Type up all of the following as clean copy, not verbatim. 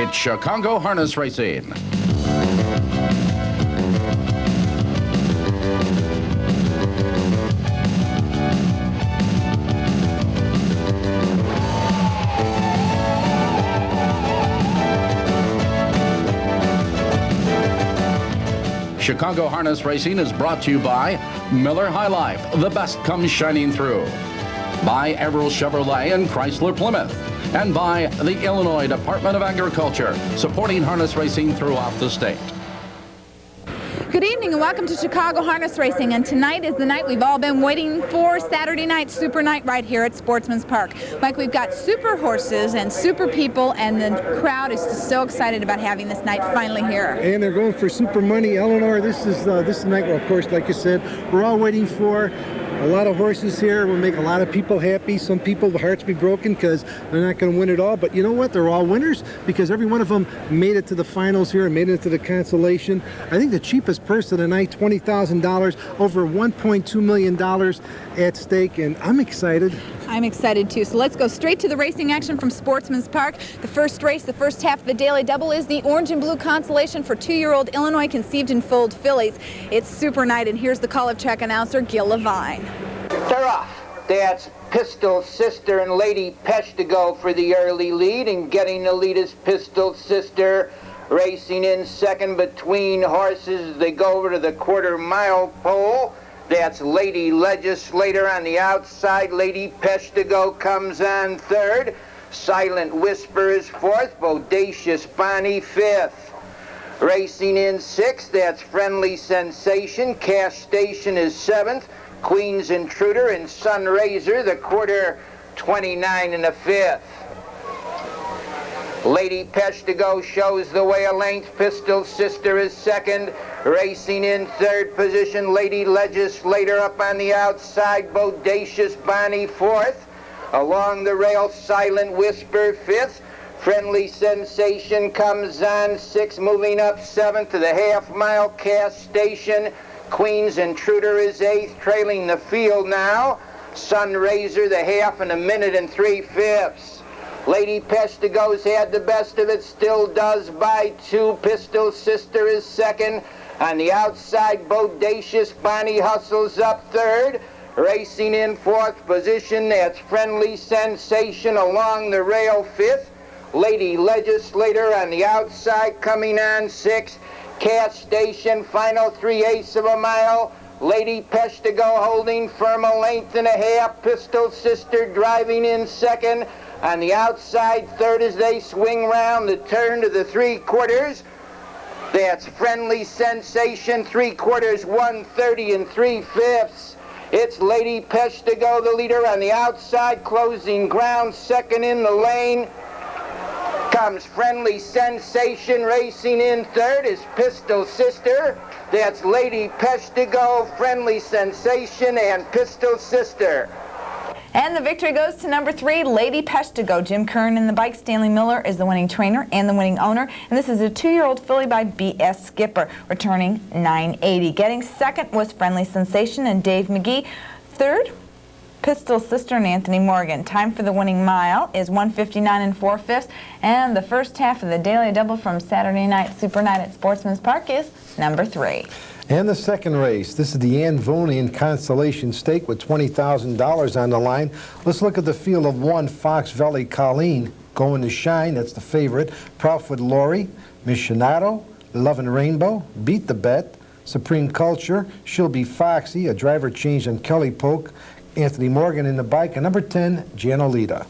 It's Chicago Harness Racing. Chicago Harness Racing is brought to you by Miller High Life, the best comes shining through. By Everell Chevrolet and Chrysler Plymouth. And by the Illinois Department of Agriculture, supporting harness racing throughout the state. Good evening and welcome to Chicago Harness Racing, and tonight is the night we've all been waiting for, Saturday night, Super Night, right here at Sportsman's Park. Mike, we've got super horses and super people, and the crowd is just so excited about having this night finally here. And they're going for super money. Eleanor, this is the night, well, of course, like you said, we're all waiting for. A lot of horses here will make a lot of people happy. Some people, the hearts be broken because they're not going to win it all. But you know what? They're all winners because every one of them made it to the finals here and made it to the consolation. I think the cheapest purse of the night, $20,000, over $1.2 million at stake, and I'm excited. I'm excited too. So let's go straight to the racing action from Sportsman's Park. The first race, the first half of the Daily Double, is the orange and blue consolation for 2-year-old Illinois conceived and foaled fillies. It's Super Night, and here's the call of track announcer, Gil Levine. They're off. That's Pistol Sister and Lady Pesh to go for the early lead, and getting the lead is Pistol Sister. Racing in second between horses. They go over to the quarter-mile pole. That's Lady Legislator on the outside. Lady Pesh to go comes on third. Silent Whisper is fourth. Bodacious Bonnie fifth. Racing in sixth. That's Friendly Sensation. Cash Station is seventh. Queen's Intruder and Sunraiser, the quarter 29 in the fifth. Lady Pesh to go shows the way a length. Pistol Sister is second. Racing in third position, Lady Legislator up on the outside. Bodacious Bonnie fourth. Along the rail, Silent Whisper fifth. Friendly Sensation comes on sixth, moving up seventh to the half-mile. Cash Station. Queen's Intruder is eighth, trailing the field now. Sunraiser the half in 1 minute and 3/5. Lady Pesh to go's had the best of it, still does by 2. Pistol Sister is second. On the outside, Bodacious Bonnie hustles up third. Racing in fourth position, that's Friendly Sensation along the rail fifth. Lady Legislator on the outside coming on sixth. Cash Station, final 3/8 of a mile. Lady Pesh to go holding firm, a length and a half. Pistol Sister driving in second. On the outside, third as they swing round the turn to the 3/4. That's Friendly Sensation, 3/4, 1:30 and 3/5. It's Lady Pesh to go, the leader on the outside, closing ground, second in the lane. Comes Friendly Sensation. Racing in third is Pistol Sister. That's Lady Pesh to go, Friendly Sensation, and Pistol Sister. And the victory goes to number 3, Lady Pesh to go. Jim Kern in the bike. Stanley Miller is the winning trainer and the winning owner. And this is a 2-year-old filly by B.S. Skipper, returning $980. Getting second was Friendly Sensation and Dave McGee. Third, Pistol Sister and Anthony Morgan. Time for the winning mile is 1:59 4/5. And the first half of the Daily Double from Saturday night Super Night at Sportsman's Park is number 3. And the second race, this is the Anoni Consolation Stake with $20,000 on the line. Let's look at the field of 1, Fox Valley Colleen, going to shine, that's the favorite. Proudfoot Lori, Missionato, Lovin' Rainbow, Beat the Bet, Supreme Culture, She'll Be Foxy, a driver change on Kelly Polk, Anthony Morgan in the bike, and number 10, Janolita.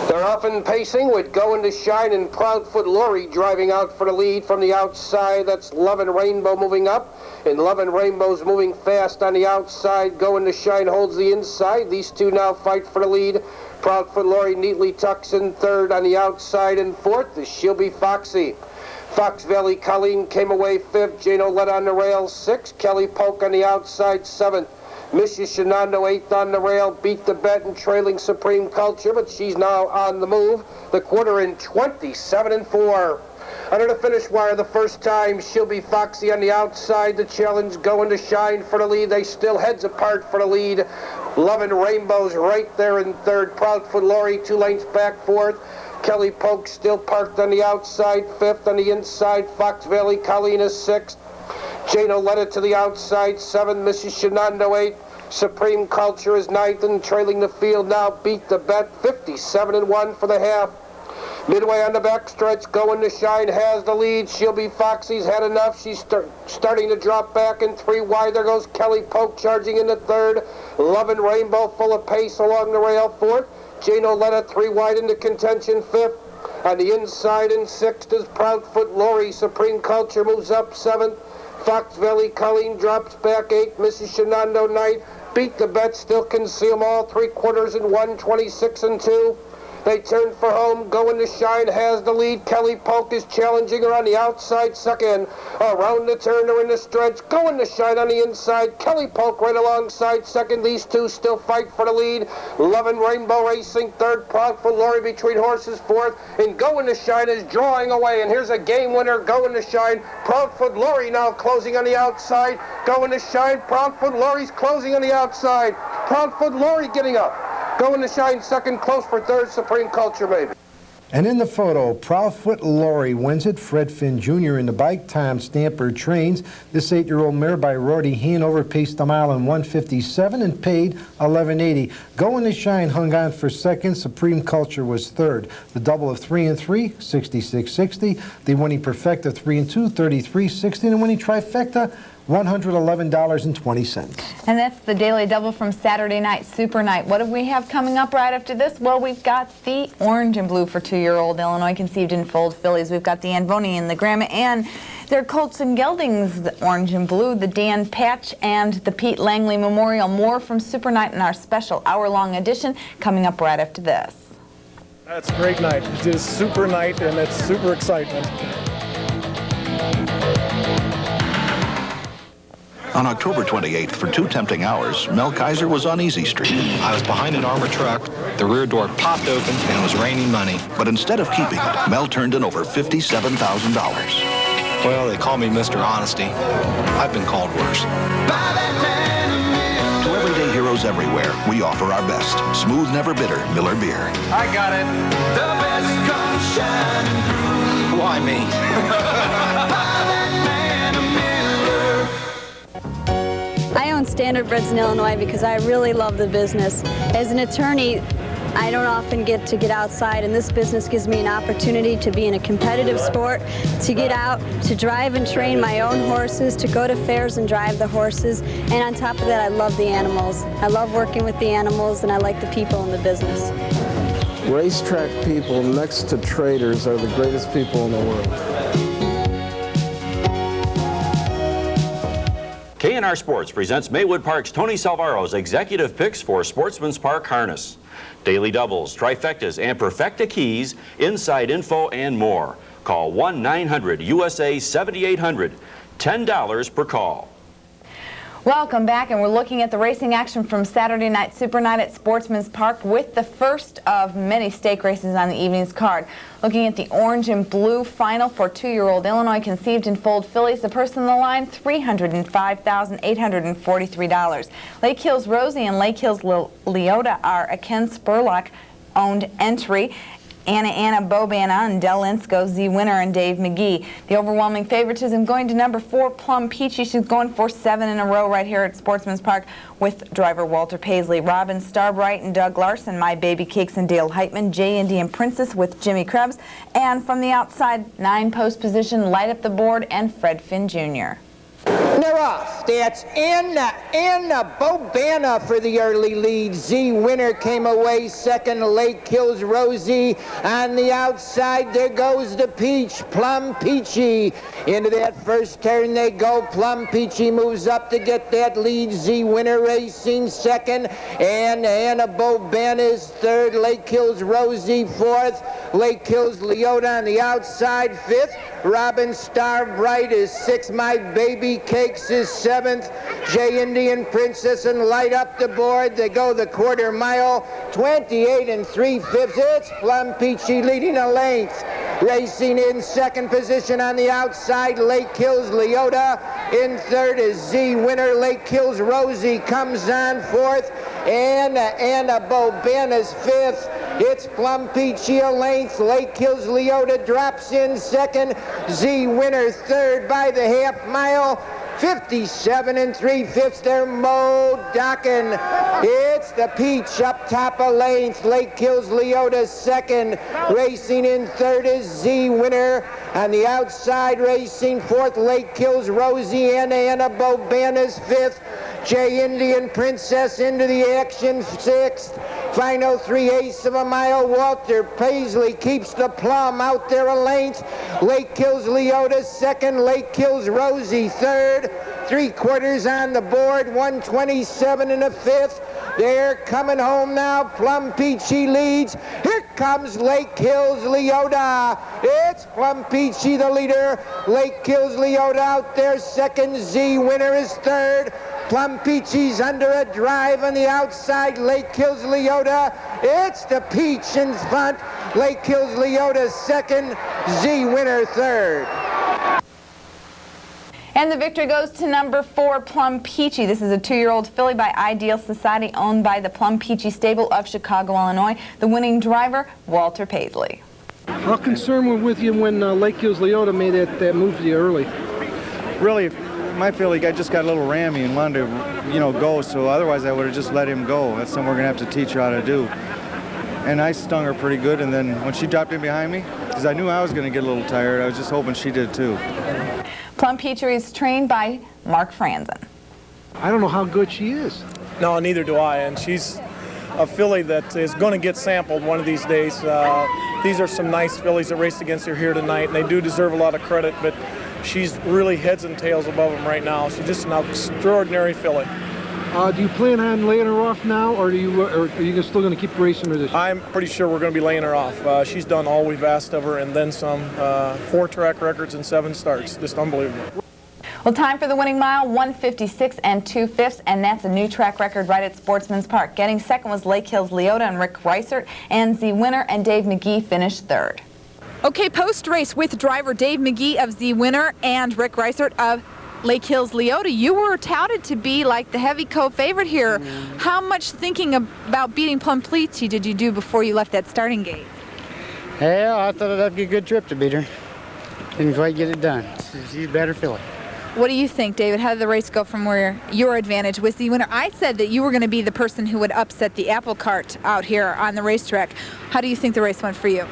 They're off and pacing with Going to Shine and Proudfoot Lori driving out for the lead from the outside. That's Lovin' Rainbow moving up, and Lovin' Rainbow's moving fast on the outside. Going to Shine holds the inside. These two now fight for the lead. Proudfoot Lori neatly tucks in third on the outside, and fourth is She'll Be Foxy. Fox Valley Colleen came away fifth. Jano led on the rail sixth. Kelly Polk on the outside seventh. Mrs. Shenando 8th on the rail, Beat the Bet and trailing Supreme Culture, but she's now on the move. The quarter in 27 4. Under the finish wire the first time, She'll Be Foxy on the outside. The challenge Going to Shine for the lead. They still heads apart for the lead. Lovin' Rainbow's right there in third. Proudfoot Laurie 2 lengths back fourth. Kelly Polk still parked on the outside fifth. On the inside, Fox Valley Colleen is sixth. Jano led it to the outside seventh. Mrs. Shenando eighth. Supreme Culture is ninth and trailing the field now. Beat the Bet 57-1 for the half. Midway on the backstretch, Going to Shine has the lead. She'll be Foxy's had enough. She's starting to drop back in 3 wide. There goes Kelly Polk charging in the third. Lovin' Rainbow full of pace along the rail fourth. Jano led it 3 wide into contention fifth. On the inside in sixth is Proudfoot Laurie. Supreme Culture moves up seventh. Fox Valley Colleen drops back eighth. Mrs. Shenando ninth. Beat the Bet still can see them all. 3/4 and 1, 26-2. They turn for home. Going to Shine has the lead. Kelly Polk is challenging her on the outside second. Around the turn, they're in the stretch. Going to Shine on the inside. Kelly Polk right alongside second. These two still fight for the lead. Lovin' Rainbow racing third. Proudfoot Laurie between horses fourth. And Going to Shine is drawing away. And here's a game winner. Going to Shine. Proudfoot Laurie now closing on the outside. Going to Shine. Proudfoot Laurie's closing on the outside. Proudfoot Laurie getting up. Going to Shine second, close for third, Supreme Culture maybe. And in the photo, Proudfoot Laurie wins it. Fred Finn Jr. in the bike. Tom Stamper trains. This 8-year-old mare by Roddy Hanover paced the mile in 1:57 and paid $11.80. Going to Shine hung on for second. Supreme Culture was third. The double of 3 and 3, 66.60. The winning perfecta 3 and 2, 33.60. And the winning trifecta, $111.20. And that's the daily double from Saturday Night Super Night. What do we have coming up right after this? Well, we've got the orange and blue for 2-year-old Illinois conceived and foaled fillies. We've got the Anoni and the Grandma Ann. Their Colts and geldings, the orange and blue, the Dan Patch, and the Pete Langley Memorial. More from Super Night in our special hour-long edition coming up right after this. That's a great night. It is Super Night, and it's super excitement. On October 28th, for 2 tempting hours, Mel Kaiser was on Easy Street. I was behind an armored truck, the rear door popped open, and it was raining money. But instead of keeping it, Mel turned in over $57,000. Well, they call me Mr. Honesty. I've been called worse. To everyday heroes everywhere, we offer our best. Smooth, never bitter Miller beer. I got it. The best comes shining through. Why me? I own Standardbreds in Illinois because I really love the business. As an attorney, I don't often get outside, and this business gives me an opportunity to be in a competitive sport, to get out, to drive and train my own horses, to go to fairs and drive the horses, and on top of that, I love the animals. I love working with the animals, and I like the people in the business. Racetrack people next to traders are the greatest people in the world. K&R Sports presents Maywood Park's Tony Salvaro's executive picks for Sportsman's Park Harness. Daily doubles, trifectas, and perfecta keys, inside info, and more. Call 1-900-USA-7800. $10 per call. Welcome back, and we're looking at the racing action from Saturday Night Super Night at Sportsman's Park with the first of many stake races on the evening's card. Looking at the orange and blue final for 2-year-old Illinois conceived and foaled fillies. The purse on the line, $305,843. Lake Hills Rosie and Lake Hills Leota are a Ken Spurlock-owned entry. Anna Bobana and Del Insco, Z Winner, and Dave McGee. The overwhelming favoritism going to number 4, Plum Peachy. She's going for 7 in a row right here at Sportsman's Park with driver Walter Paisley. Robin Starbright and Doug Larson, My Baby Cakes and Dale Heitman, J Indian Princess with Jimmy Krebs, and from the outside, 9-post position, Light Up the Board, and Fred Finn Jr. They're off. That's Anna Bobana for the early lead. Z Winner came away second. Lake Hills Rosie on the outside. There goes the Peach, Plum Peachy. Into that first turn they go. Plum Peachy moves up to get that lead. Z Winner racing second. And Anna Bobana is third. Lake Hills Rosie fourth. Lake Hills Leota on the outside fifth. Robin Starbright is sixth. My Baby Cakes is seventh. J Indian Princess and Light Up the Board. They go the quarter mile, 28 3/5. It's Plum Peachy leading a length. Racing in second position on the outside, Lake Hills Leota. In third is Z Winner. Lake Hills Rosie comes on fourth. and Anna Bobana's fifth. It's Plum Peachy a length. Lake Hills Leota drops in second. Z Winner third by the half mile. 57 3/5 there, Mo Dockin. It's the Peach up top a length. Lake Hills Leota second. Racing in third is Z Winner. On the outside, racing fourth, Lake Hills Rosie and Anna Bobana's fifth. J Indian Princess into the action sixth. Final 3/8 of a mile. Walter Paisley keeps the Plum out there a length. Lake Hills Leota second. Lake Hills Rosie third. 3/4 on the board. 127 1/5. They're coming home now. Plum Peachy leads. Here comes Lake Hills Leota. It's Plum Peachy the leader. Lake Hills Leota out there second. Z Winner is third. Plum Peachy's under a drive on the outside. Lake Hills Leota. It's the Peach in front. Lake Hills Leota second. Z Winner third. And the victory goes to number 4, Plum Peachy. This is a 2-year-old filly by Ideal Society, owned by the Plum Peachy Stable of Chicago, Illinois. The winning driver, Walter Paisley. How concerned were with you when Lake Hills Leota made that move to you early? Really, my filly just got a little rammy and wanted to, go. So otherwise, I would have just let him go. That's something we're gonna have to teach her how to do. And I stung her pretty good. And then when she dropped in behind me, because I knew I was gonna get a little tired, I was just hoping she did too. Plum Peachy is trained by Mark Franzen. I don't know how good she is. No, neither do I. And she's a filly that is going to get sampled one of these days. These are some nice fillies that raced against her here tonight, and they do deserve a lot of credit, but she's really heads and tails above them right now. She's just an extraordinary filly. Do you plan on laying her off now, or are you still going to keep racing her this year? I'm pretty sure we're going to be laying her off. She's done all we've asked of her and then some. 4 track records and 7 starts. Just unbelievable. Well, time for the winning mile, 156 2/5, and that's a new track record right at Sportsman's Park. Getting second was Lake Hills Leota and Rick Reisert, and Z Winner and Dave McGee finished third. Okay, post-race with driver Dave McGee of Z Winner and Rick Reisert of Lake Hills Leota. You were touted to be like the heavy co-favorite here. How much thinking about beating Plum Peachy did you do before you left that starting gate? Well, I thought that'd be a good trip to beat her. Didn't quite get it done. She's a better filly. What do you think, David? How did the race go from where your advantage was the winner? I said that you were going to be the person who would upset the apple cart out here on the racetrack. How do you think the race went for you?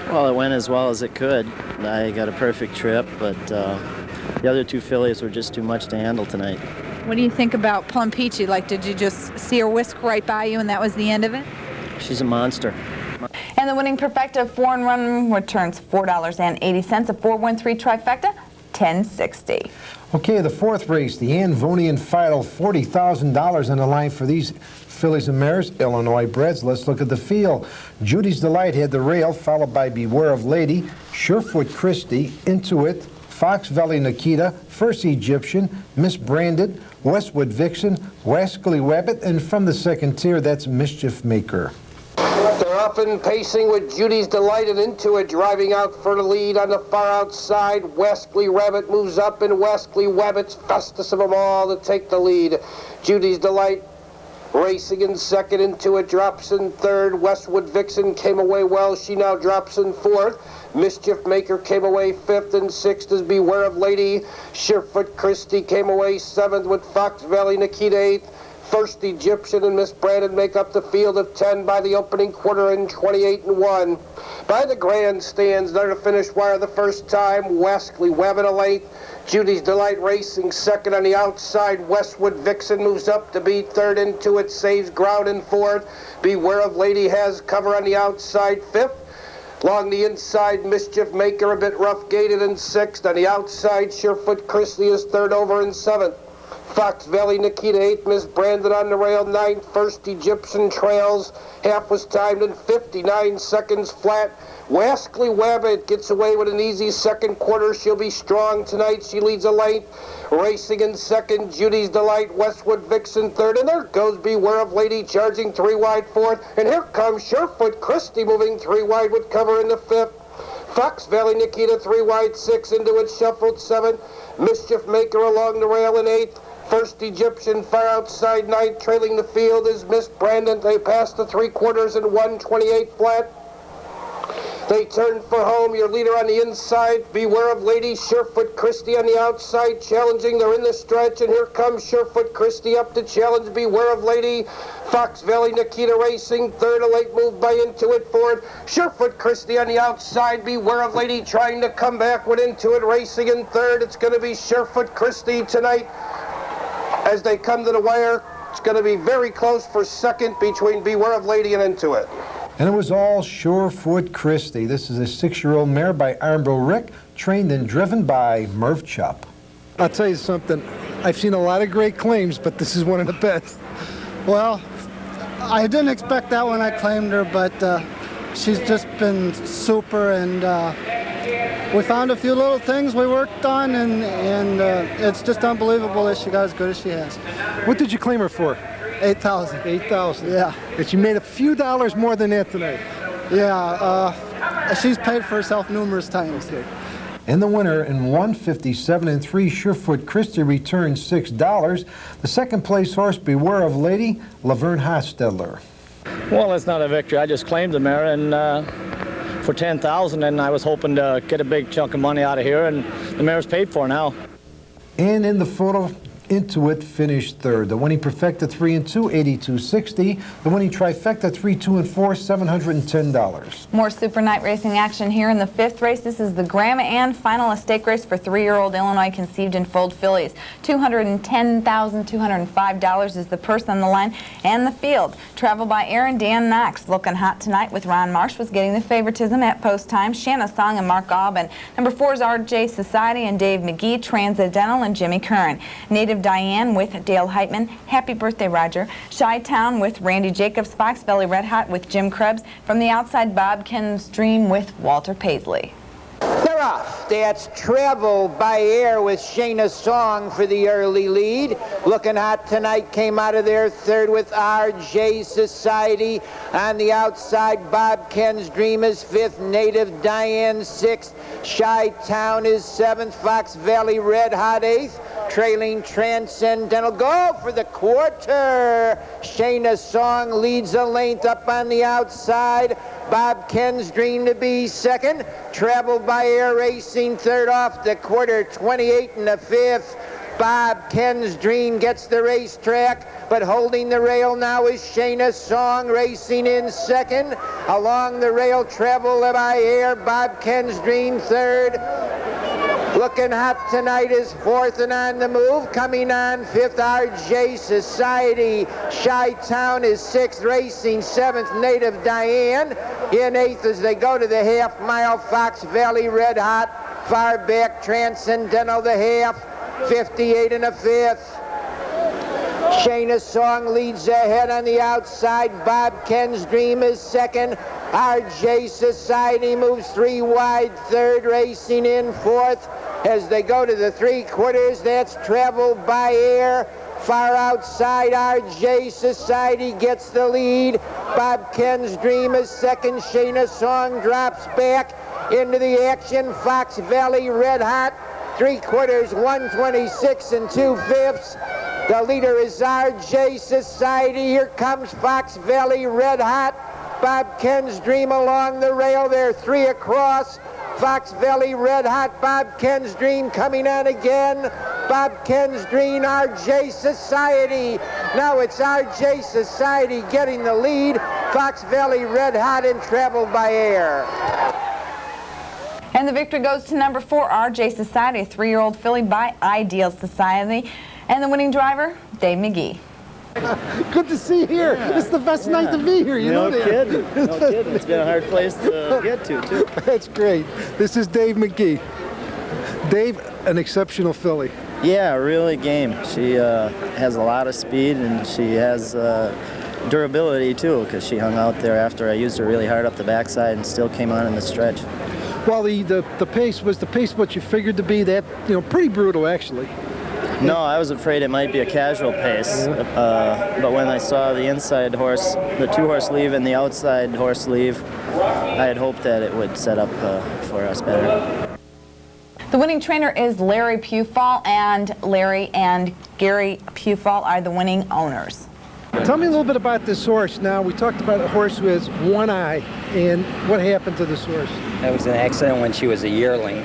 Well, it went as well as it could. I got a perfect trip, but the other 2 fillies were just too much to handle tonight. What do you think about Plum Peachy? Like, did you just see her whisk right by you and that was the end of it? She's a monster. And the winning perfecta 4-run returns $4.80. A 4-1-3 trifecta, $10.60. Okay, the 4th race, the Anvonian Final, $40,000 on the line for these fillies and mares, Illinois breds. Let's look at the field. Judy's Delight had the rail, followed by Beware of Lady, Surefoot Christie, Intuit, Fox Valley Nikita, First Egyptian, Miss Branded, Westwood Vixen, Wascally Wabbit, and from the second tier, that's Mischief Maker. They're up and pacing with Judy's Delight and Intuit driving out for the lead on the far outside. Wascally Rabbit moves up, and Wascally Wabbit's fastest of them all to take the lead. Judy's Delight racing in second. Intuit drops in third. Westwood Vixen came away well. She now drops in fourth. Mischief Maker came away fifth, and sixth is Beware of Lady. Surefoot Christie came away seventh with Fox Valley Nikita eighth. First Egyptian and Miss Brandon make up the field of 10 by the opening quarter and 28-1. By the grandstands, they're to finish wire the first time. Wascally Wabbit a length. Judy's Delight racing second on the outside. Westwood Vixen moves up to be third. Intuit saves ground in fourth. Beware of Lady has cover on the outside fifth. Along the inside, Mischief Maker a bit rough gated in sixth. On the outside, Surefoot Christie is third over in seventh. Fox Valley Nikita 8th, Miss Brandon on the rail 9th. First Egyptian trails. Half was timed in 59 seconds flat. Wascally Wabbit gets away with an easy second quarter. She'll be strong tonight. She leads a length. Racing in second, Judy's Delight, Westwood Vixen third. And there goes Beware of Lady charging 3 wide fourth. And here comes Surefoot Christie moving 3 wide with cover in the fifth. Fox Valley Nikita 3 wide 6 into it, shuffled 7. Mischief Maker along the rail in 8th. First Egyptian far outside Night, trailing the field is Miss Brandon. They pass the 3/4 in 1:28 flat. They turn for home. Your leader on the inside. Beware of Lady Surefoot Christie on the outside, challenging. They're in the stretch, and here comes Surefoot Christie up to challenge. Beware of Lady Fox Valley Nikita Racing. Third, a late move by Into It forward. Surefoot Christie on the outside. Beware of Lady trying to come back with Into It Racing in third. It's going to be Surefoot Christie tonight. As they come to the wire, it's going to be very close for second between Beware of Lady and Into It. And it was all Surefoot Christie. This is a 6-year-old mare by Armbro Rick, trained and driven by Merv Chupp. I'll tell you something. I've seen a lot of great claims, but this is one of the best. Well, I didn't expect that when I claimed her, but she's just been super, and we found a few little things we worked on, and it's just unbelievable that she got as good as she has. What did you claim her for? 8,000. 8,000. Yeah. And she made a few dollars more than that tonight. Yeah, she's paid for herself numerous times. And the winner in 157-3, Surefoot Christie returned $6. The second place horse, Beware of Lady, Laverne Hostetler. Well, it's not a victory. I just claimed the mare and for 10,000, and I was hoping to get a big chunk of money out of here, and the mare's paid for now. And in the photo, Into It finished third. The winning Perfecta 3-2, $82.60. The winning Trifecta 3-2 and 4, $710. More Super Night racing action here in the 5th race. This is the Grandma Ann final stake race for 3-year-old Illinois conceived and foaled fillies. $210,205 is the purse on the line and the field. Travel by air and Dan Knox. Looking hot tonight with Ron Marsh was getting the favoritism at post time. Shanna Song and Mark Aubin. Number 4 is RJ Society and Dave McGee. Transcendental and Jimmy Curran. Native Diane with Dale Heitman. Happy Birthday, Roger. Chi-Town with Randy Jacobs. Fox Valley Red Hot with Jim Krebs. From the outside, Bob Ken's Dream with Walter Paisley. They're off. That's Travel by Air with Shayna Song for the early lead. Looking hot tonight, came out of there third with RJ Society. On the outside, Bob Ken's Dream is 5th, Native Diane 6th, Chi-Town is 7th, Fox Valley Red Hot 8th, trailing Transcendental. Go for the quarter. Shayna Song leads a length up on the outside. Bob Ken's Dream to be 2nd. Travel by Air Racing 3rd off the quarter, 28 in the 5th. Bob Ken's Dream gets the racetrack, but holding the rail now is Shayna Song racing in 2nd. Along the rail, Travel by Air, Bob Ken's Dream 3rd. Looking hot tonight is 4th and on the move. Coming on 5th, RJ Society. Chi-Town is 6th, racing 7th, Native Diane. In 8th as they go to the half-mile, Fox Valley Red Hot. Far back, Transcendental the half. 58 and a 5th. Shayna Song leads ahead on the outside. Bob Ken's Dream is 2nd. RJ Society moves 3 wide, 3rd, racing in 4th. As they go to the 3/4, that's Travel by Air. Far outside, RJ Society gets the lead. Bob Ken's Dream is 2nd. Shayna Song drops back into the action. Fox Valley Red Hot. 3/4, 126 and 2/5. The leader is RJ Society. Here comes Fox Valley Red Hot. Bob Ken's Dream along the rail there, 3 across. Fox Valley Red Hot, Bob Ken's Dream coming on again. Bob Ken's Dream, RJ Society. Now it's RJ Society getting the lead. Fox Valley Red Hot and Travel by Air. And the victory goes to number 4, RJ Society, a 3-year-old filly by Ideal Society. And the winning driver, Dave McGee. Good to see you here. Yeah. It's the best night to be here, you know that. Kidding. No kidding. It's been a hard place to get to, too. That's great. This is Dave McGee. Dave, an exceptional filly. Yeah, really game. She has a lot of speed, and she has durability, too, because she hung out there after I used her really hard up the backside and still came on in the stretch. Well, the pace was the pace what you figured to be, that, pretty brutal, actually. No, I was afraid it might be a casual pace, but when I saw the inside horse, the 2-horse leave and the outside horse leave, I had hoped that it would set up for us better. The winning trainer is Larry Pewfall, and Larry and Gary Pufall are the winning owners. Tell me a little bit about this horse. Now, we talked about a horse who has one eye, and what happened to this horse? That was an accident when she was a yearling,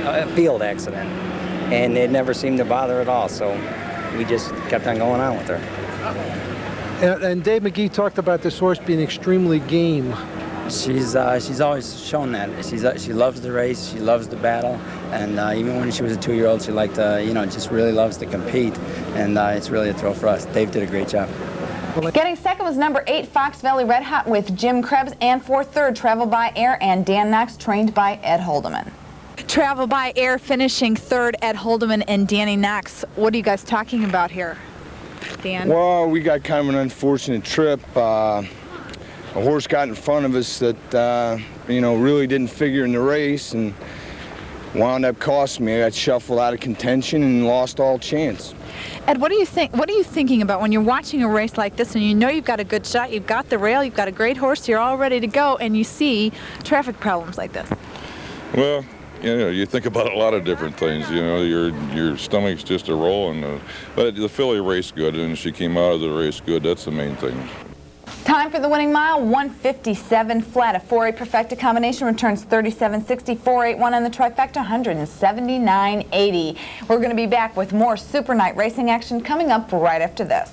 a field accident, and it never seemed to bother her at all, so we just kept on going on with her. And Dave McGee talked about this horse being extremely game. She's always shown that. She loves the race, she loves the battle, and even when she was a 2-year-old, she liked to, just really loves to compete, and it's really a thrill for us. Dave did a great job. Getting second was number 8, Fox Valley Red Hot with Jim Krebs, and for third, Travel by Air and Dan Knox, trained by Ed Holdeman. Travel by Air finishing third, Ed Holdeman and Danny Knox. What are you guys talking about here, Dan? Well, we got kind of an unfortunate trip. A horse got in front of us that, really didn't figure in the race and wound up costing me. I got shuffled out of contention and lost all chance. Ed, what do you think? What are you thinking about when you're watching a race like this and you know you've got a good shot, you've got the rail, you've got a great horse, you're all ready to go, and you see traffic problems like this? Well, you think about a lot of different things. Your stomach's just a rolling. But the filly raced good, and she came out of the race good. That's the main thing. Time for the winning mile, 157 flat. A 4-8 perfecta combination returns 37.60, 4-8-1 on the trifecta, 179.80. We're going to be back with more Super Night racing action coming up right after this.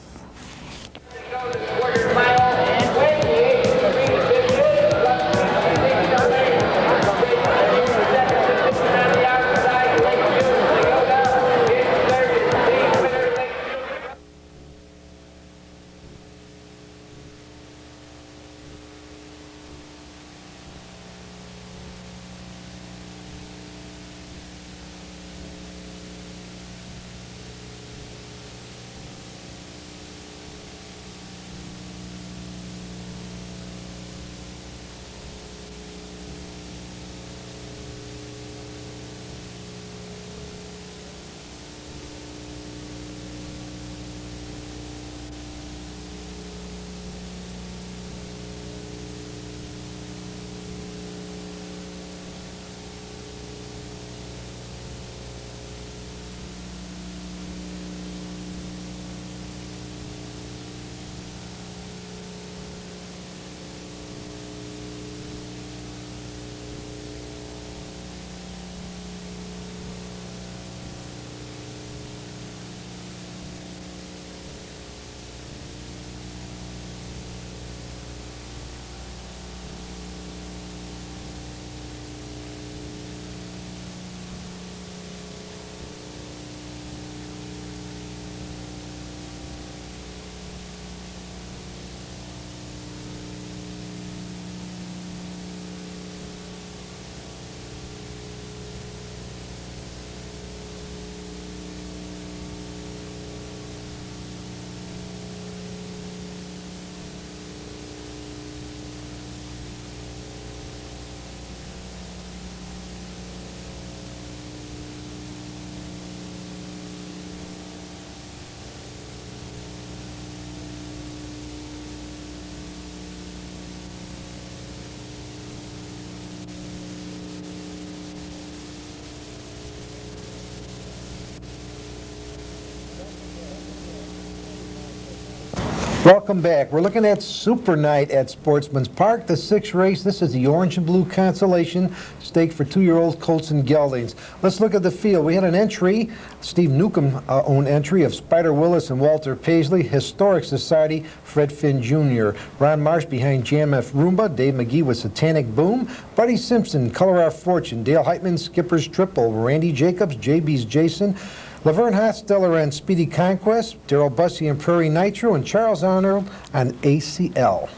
Welcome back. We're looking at Super Night at Sportsman's Park, the 6th race. This is the orange and blue consolation stake for 2-year-old colts and geldings. Let's look at the field. We had an entry, Steve Newcomb owned entry of Spider Willis and Walter Paisley, Historic Society, Fred Finn Jr., Ron Marsh behind Jam F. Roomba, Dave McGee with Satanic Boom, Buddy Simpson, Color Our Fortune, Dale Heitman, Skipper's Triple, Randy Jacobs, JB's Jason, Laverne Hotsteller and Speedy Conquest, Daryl Bussey and Prairie Nitro, and Charles Arnold on ACL.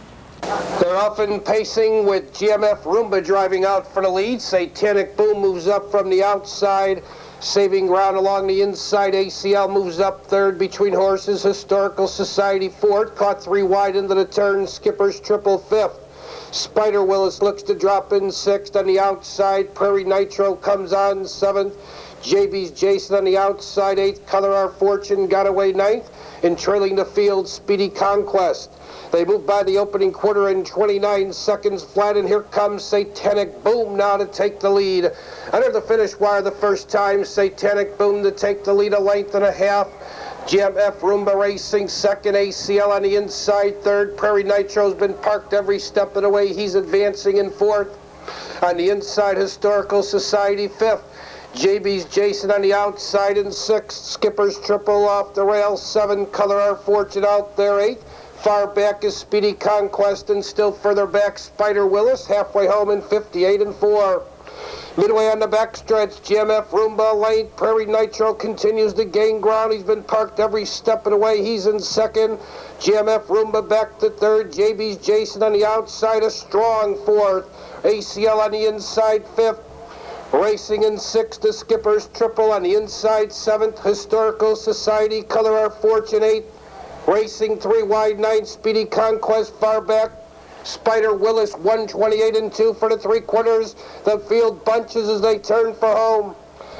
They're often pacing with GMF Roomba driving out for the lead. Satanic Boom moves up from the outside, saving ground along the inside. ACL moves up third between horses. Historical Society fourth, caught 3 wide into the turn. Skipper's Triple fifth. Spider Willis looks to drop in 6th on the outside. Prairie Nitro comes on 7th. JB's Jason on the outside 8th. Color Our Fortune got away 9th. And trailing the field, Speedy Conquest. They move by the opening quarter in 29 seconds flat, and here comes Satanic Boom now to take the lead. Under the finish wire the first time, Satanic Boom to take the lead 1.5 lengths. GMF Roomba Racing second, ACL on the inside third. Prairie Nitro's been parked every step of the way. He's advancing in fourth. On the inside, Historical Society fifth. JB's Jason on the outside in sixth. Skipper's Triple off the rail, 7. Color Our Fortune out there, 8th. Far back is Speedy Conquest, and still further back, Spider Willis, halfway home in 58 and 4. Midway on the backstretch, GMF Roomba lane. Prairie Nitro continues to gain ground. He's been parked every step of the way. He's in second. GMF Roomba back to third. JB's Jason on the outside, a strong fourth. ACL on the inside fifth. Racing in sixth, the Skipper's Triple on the inside seventh. Historical Society, Color Our Fortune 8th. Racing 3 wide 9, Speedy Conquest far back. Spider Willis 128 and 2 for the 3/4. The field bunches as they turn for home.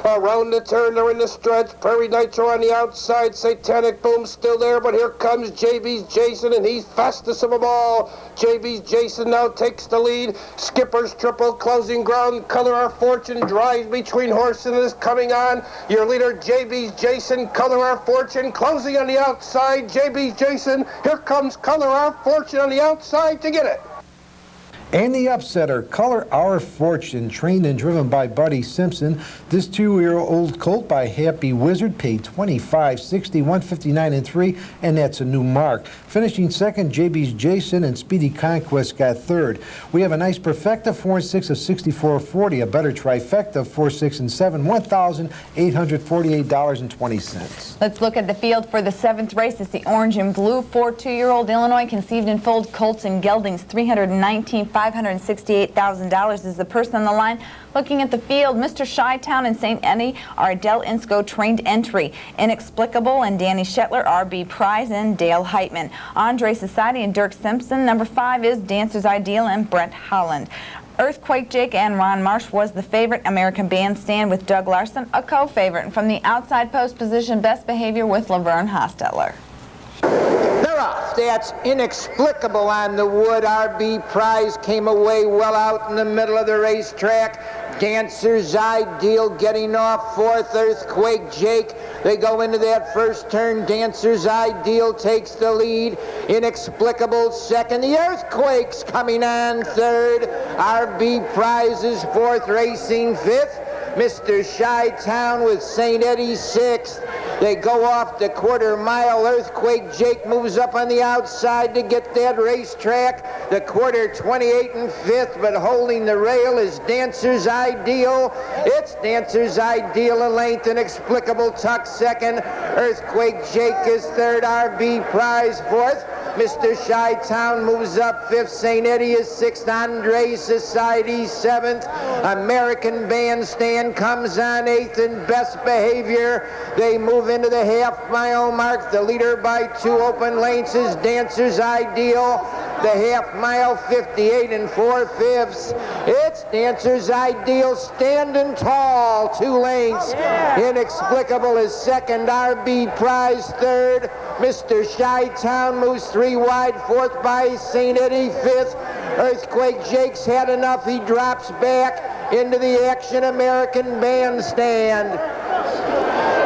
Around the turn, they're in the stretch. Prairie Nitro on the outside. Satanic Boom still there, but here comes JB's Jason, and he's fastest of them all. JB's Jason now takes the lead. Skipper's Triple closing ground. Color Our Fortune drives between horses and is coming on. Your leader, JB's Jason. Color Our Fortune closing on the outside. JB's Jason. Here comes Color Our Fortune on the outside to get it. And the upsetter, Color Our Fortune, trained and driven by Buddy Simpson. This 2-year-old colt by Happy Wizard paid $25.60, $159 and 3, and that's a new mark. Finishing second, JB's Jason and Speedy Conquest got third. We have a nice perfecta, 4 and 6 of $64.40, a better trifecta, 4, 6 and 7, $1,848.20. Let's look at the field for the 7th race. It's the orange and blue 2-year-old Illinois conceived and foaled colts and geldings, $568,000 is the person on the line. Looking at the field, Mr. Chi-Town and St. Eddie are Adele Insco trained entry. Inexplicable and Danny Shetler, R.B. Prize, and Dale Heitman. Andre Society and Dirk Simpson. Number 5 is Dancer's Ideal and Brett Holland. Earthquake Jake and Ron Marsh was the favorite. American Bandstand with Doug Larson, a co-favorite. And from the outside post position, Best Behavior with Laverne Hostetler. They're off. That's Inexplicable on the wood. R.B. Prize came away well out in the middle of the racetrack. Dancer's Ideal getting off fourth. Earthquake Jake. They go into that first turn. Dancer's Ideal takes the lead. Inexplicable second. The Earthquake's coming on third. R.B. Prize is fourth. Racing fifth. Mr. Chi-Town with St. Eddie sixth. They go off the 1/4 mile. Earthquake Jake moves up on the outside to get that racetrack. The 1/4, 28 and 5th, but holding the rail is Dancer's Ideal. It's Dancer's Ideal a length. Inexplicable tuck second. Earthquake Jake is third. R.B. Prize fourth. Mr. Chi-Town moves up 5th. St. Eddie is 6th. Andre Society 7th. American Bandstand comes on 8th. And Best Behavior. They move into the half-mile mark. The leader by 2 open lengths is Dancer's Ideal. The half-mile, 58 and 4/5. It's Dancer's Ideal standing tall, 2 lengths. Inexplicable is second. R.B. Prize third. Mr. Chi-Town moves 3 wide, 4th by St. Eddie 5th. Earthquake Jake's had enough. He drops back into the action. American Bandstand.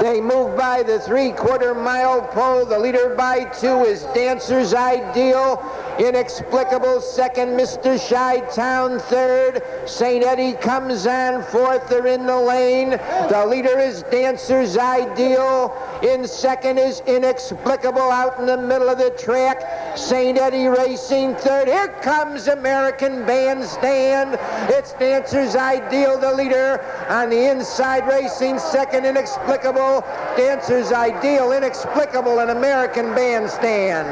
They move by the 3/4 mile pole. The leader by 2 is Dancer's Ideal. Inexplicable second. Mr. Chi-Town third. St. Eddie comes on 4th. They're in the lane. The leader is Dancer's Ideal. In second is Inexplicable out in the middle of the track. St. Eddie racing third. Here comes American Bandstand. It's Dancer's Ideal, the leader. On the inside racing second, Inexplicable. Dancer's Ideal, Inexplicable, and American Bandstand.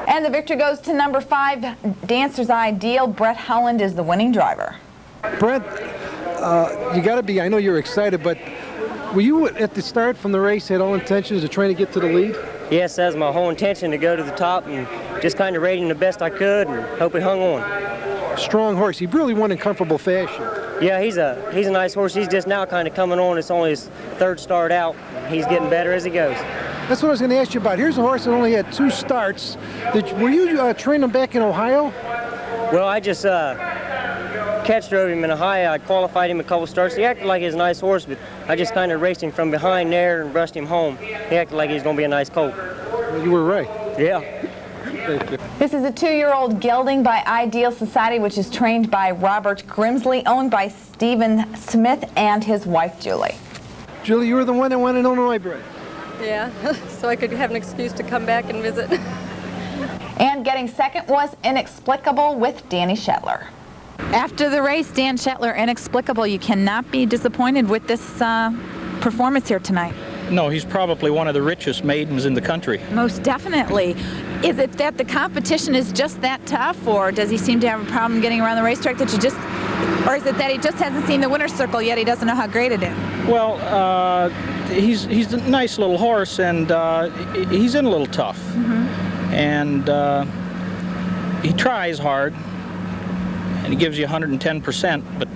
And the victory goes to number 5, Dancer's Ideal. Brett Holland is the winning driver. Brett, you got to be, I know you're excited, but were you at the start from the race had all intentions of trying to get to the lead? Yes, that was my whole intention, to go to the top and just kind of rating the best I could and hope it hung on. Strong horse. He really won in comfortable fashion. Yeah, he's a nice horse. He's just now kind of coming on. It's only his 3rd start out. He's getting better as he goes. That's what I was going to ask you about. Here's a horse that only had 2 starts. Were you training him back in Ohio? Well, I just catch drove him in a high. I qualified him a couple starts. He acted like he was a nice horse, but I just kind of raced him from behind there and brushed him home. He acted like he was going to be a nice colt. Well, you were right. Yeah. Thank you. This is a 2-year-old gelding by Ideal Society, which is trained by Robert Grimsley, owned by Stephen Smith and his wife, Julie. Julie, you were the one that wanted Illinois bred. Yeah, so I could have an excuse to come back and visit. And getting second was Inexplicable with Danny Shetler. After the race, Dan Shetler, Inexplicable, you cannot be disappointed with this performance here tonight. No, he's probably one of the richest maidens in the country. Most definitely. Is it that the competition is just that tough, or does he seem to have a problem getting around the racetrack that you just, or is it that he just hasn't seen the winner's circle yet, he doesn't know how great it is? Well, he's a nice little horse, and he's in a little tough. And he tries hard, and he gives you 110%, but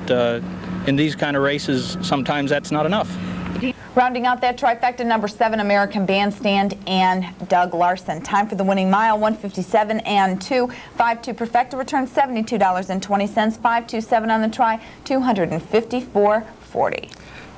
in these kind of races, sometimes that's not enough. Rounding out that trifecta, number 7, American Bandstand, and Doug Larson. Time for the winning mile, 157 and 2. 5-2 Perfecta returns $72.20. 5-2-7 on the try, $254.40.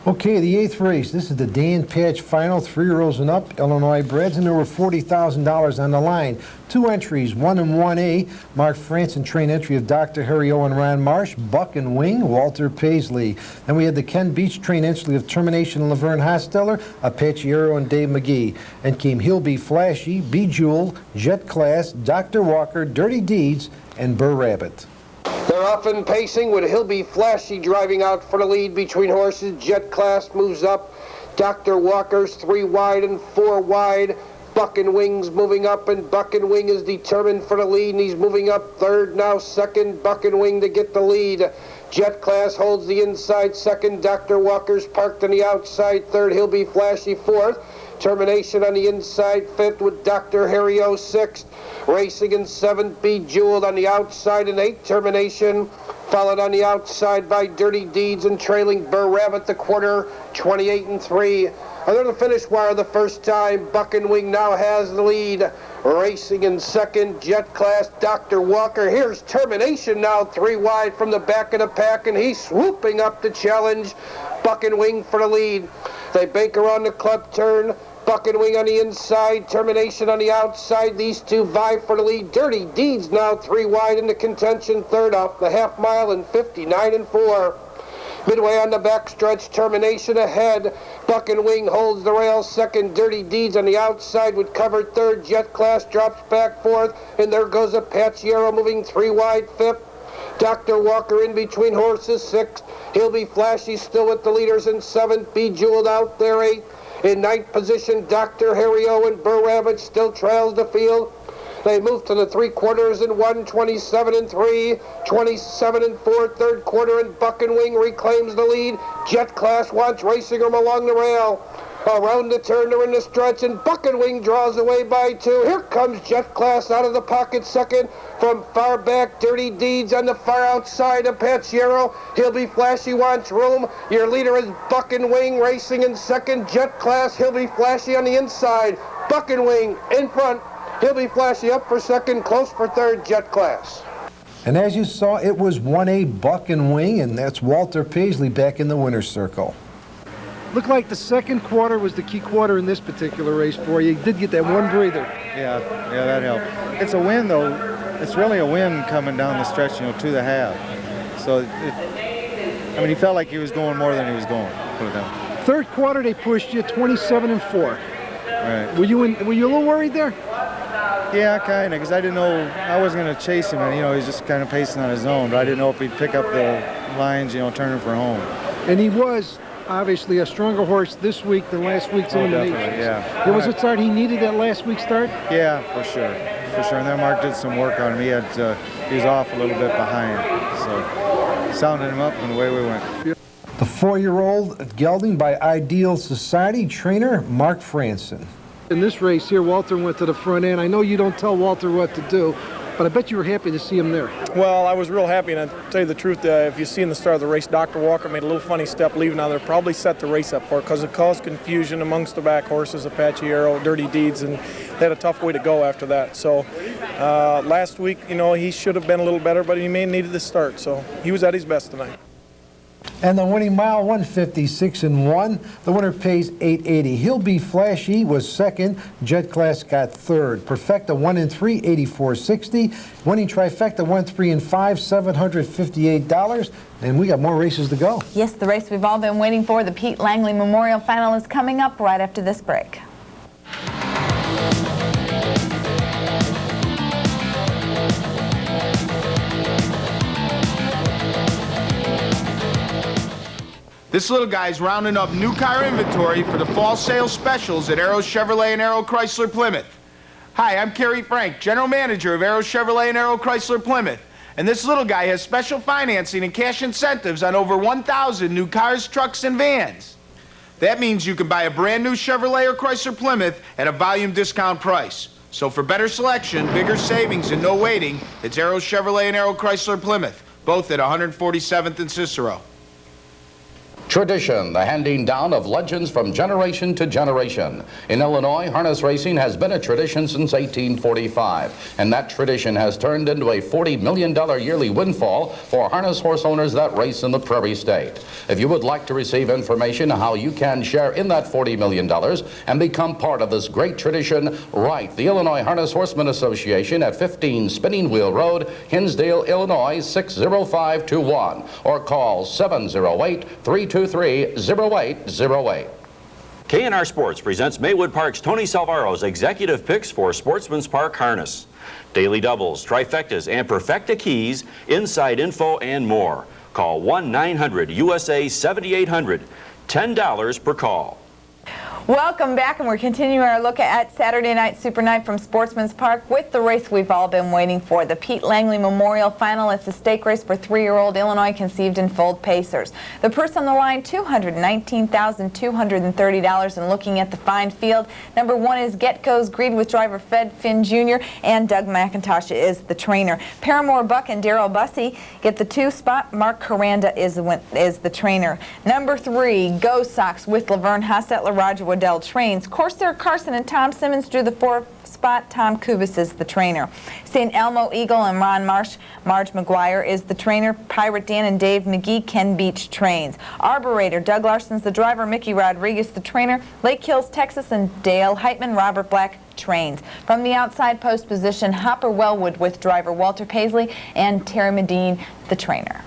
Okay, the 8th race. This is the Dan Patch Final, 3-year-olds and up, Illinois breds, and there were $40,000 on the line. 2 entries, 1 and 1A. Mark Franson train entry of Dr. Harry O. and Ron Marsh, Buck and Wing, Walter Paisley. Then we had the Ken Beach train entry of Termination and Laverne Hosteller, Apacheiro and Dave McGee. And came He'll Be Flashy, Bejeweled, Jet Class, Dr. Walker, Dirty Deeds, and Burr Rabbit. They're often pacing with He'll Be Flashy driving out for the lead between horses. Jet Class moves up. Dr. Walker's 3 wide and 4 wide. Buck and Wing's moving up, and Buck and Wing is determined for the lead, and he's moving up third, now second. Buck and Wing to get the lead. Jet Class holds the inside second. Dr. Walker's parked on the outside third. He'll Be Flashy fourth. Termination on the inside fifth with Dr. Harry O. sixth. Racing in seventh, Bejeweled on the outside in eighth. Termination followed on the outside by Dirty Deeds and trailing Burr Rabbit the quarter, 28 and 3. Under the finish wire the first time, Buck and Wing now has the lead. Racing in second, Jet Class, Dr. Walker. Here's Termination now 3 wide from the back of the pack, and he's swooping up to challenge Buck and Wing for the lead. They bank around the club turn. Buck and Wing on the inside, Termination on the outside. These two vie for the lead. Dirty Deeds now 3 wide into contention, third off the half mile in 59 and 4. Midway on the backstretch, Termination ahead. Buck and Wing holds the rail second. Dirty Deeds on the outside with covered third. Jet Class drops back fourth. And there goes Apacheiro moving 3 wide fifth. Dr. Walker in between horses sixth. He'll Be Flashy still with the leaders in seventh. Bejeweled out there eighth. In ninth position, Dr. Harry O. and Burr Rabbit still trails the field. They move to the 3 quarters in 1, 27 and 3, 27 and 4, third quarter, and Buck and Wing reclaims the lead. Jet Class wants racing them along the rail. Around the turn, they're in the stretch, and Buck and Wing draws away by 2. Here comes Jet Class out of the pocket second. From far back, Dirty Deeds on the far outside of Apacheiro. He'll Be Flashy wants room. Your leader is Buck and Wing racing in second. Jet Class, He'll Be Flashy on the inside. Buck and Wing in front. He'll Be Flashy up for second, close for third, Jet Class. And as you saw, it was 1A Buck and Wing, and that's Walter Paisley back in the winner's circle. Looked like the second quarter was the key quarter in this particular race for you. You did get that one breather. Yeah, that helped. It's a win, though. It's really a win coming down the stretch, to the half. So, I mean, he felt like he was going more than he was going. Put it down. Third quarter, they pushed you 27 and 4. Right. Were you a little worried there? Yeah, kind of, because I didn't know, I wasn't going to chase him, and he's just kind of pacing on his own. But I didn't know if he'd pick up the lines, turning for home. And he was obviously a stronger horse this week than last week's elimination. Yeah. There was a start he needed that last week's start? Yeah, for sure. And then Mark did some work on him. He was off a little bit behind. So sounded him up, and away we went. The 4-year-old gelding by Ideal Society trainer Mark Franson. In this race here, Walter went to the front end. I know you don't tell Walter what to do, but I bet you were happy to see him there. Well, I was real happy, and to tell you the truth, if you see in the start of the race, Dr. Walker made a little funny step leaving out there, probably set the race up for it because it caused confusion amongst the back horses, Apache Arrow, Dirty Deeds, and they had a tough way to go after that. So last week, you know, he should have been a little better, but he may have needed the start, so he was at his best tonight. And the winning mile, 156 and 1. The winner pays $880. He'll Be Flashy was second. Jet Class got third. Perfecta 1 and 3, $84.60. Winning Trifecta 1, 3 and 5, $758. And we got more races to go. Yes, the race we've all been waiting for, the Pete Langley Memorial Final, is coming up right after this break. This little guy's rounding up new car inventory for the fall sales specials at Arrow Chevrolet and Arrow Chrysler Plymouth. Hi, I'm Kerry Frank, General Manager of Arrow Chevrolet and Arrow Chrysler Plymouth. And this little guy has special financing and cash incentives on over 1,000 new cars, trucks, and vans. That means you can buy a brand new Chevrolet or Chrysler Plymouth at a volume discount price. So for better selection, bigger savings, and no waiting, it's Arrow Chevrolet and Arrow Chrysler Plymouth, both at 147th and Cicero. Tradition, the handing down of legends from generation to generation. In Illinois, harness racing has been a tradition since 1845, and that tradition has turned into a $40 million yearly windfall for harness horse owners that race in the Prairie State. If you would like to receive information on how you can share in that $40 million and become part of this great tradition, write the Illinois Harness Horsemen Association at 15 Spinning Wheel Road, Hinsdale, Illinois 60521, or call 708-323-0808. K&R Sports presents Maywood Park's Tony Salvaro's executive picks for Sportsman's Park Harness. Daily doubles, trifectas, and perfecta keys, inside info, and more. Call 1-900-USA-7800. $10 per call. Welcome back, and we're continuing our look at Saturday Night Super Night from Sportsman's Park with the race we've all been waiting for, the Pete Langley Memorial Final. It's a stake race for 3-year-old Illinois conceived and foaled pacers. The purse on the line, $219,230. And looking at the fine field, number 1 is Get Goes Greed with driver Finn Jr., and Doug McIntosh is the trainer. Paramore Buck and Darrell Bussey get the 2 spot. Mark Caranda is the trainer. Number 3, Go Sox with Laverne Hostetler, Roger Waddell trains. Corsair Carson and Tom Simmons drew the 4th spot. Tom Kubis is the trainer. St. Elmo Eagle and Ron Marsh, Marge McGuire is the trainer. Pirate Dan and Dave McGee, Ken Beach trains. Arborator, Doug Larson's the driver. Mickey Rodriguez the trainer. Lake Hills, Texas, and Dale Heitman, Robert Black trains. From the outside post position, Hopper Wellwood with driver Walter Paisley and Terry Medine the trainer.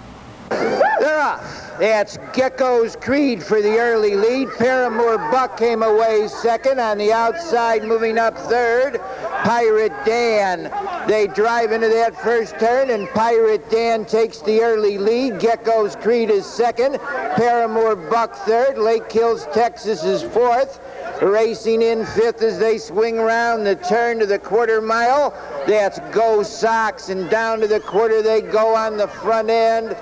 They're off. That's Gecko's Creed for the early lead. Paramore Buck came away second. On the outside, moving up third, Pirate Dan. They drive into that first turn, and Pirate Dan takes the early lead. Gecko's Creed is second. Paramore Buck third. Lake Hills, Texas is fourth. Racing in fifth as they swing around the turn to the quarter mile. That's Go Sox, and down to the quarter they go on the front end.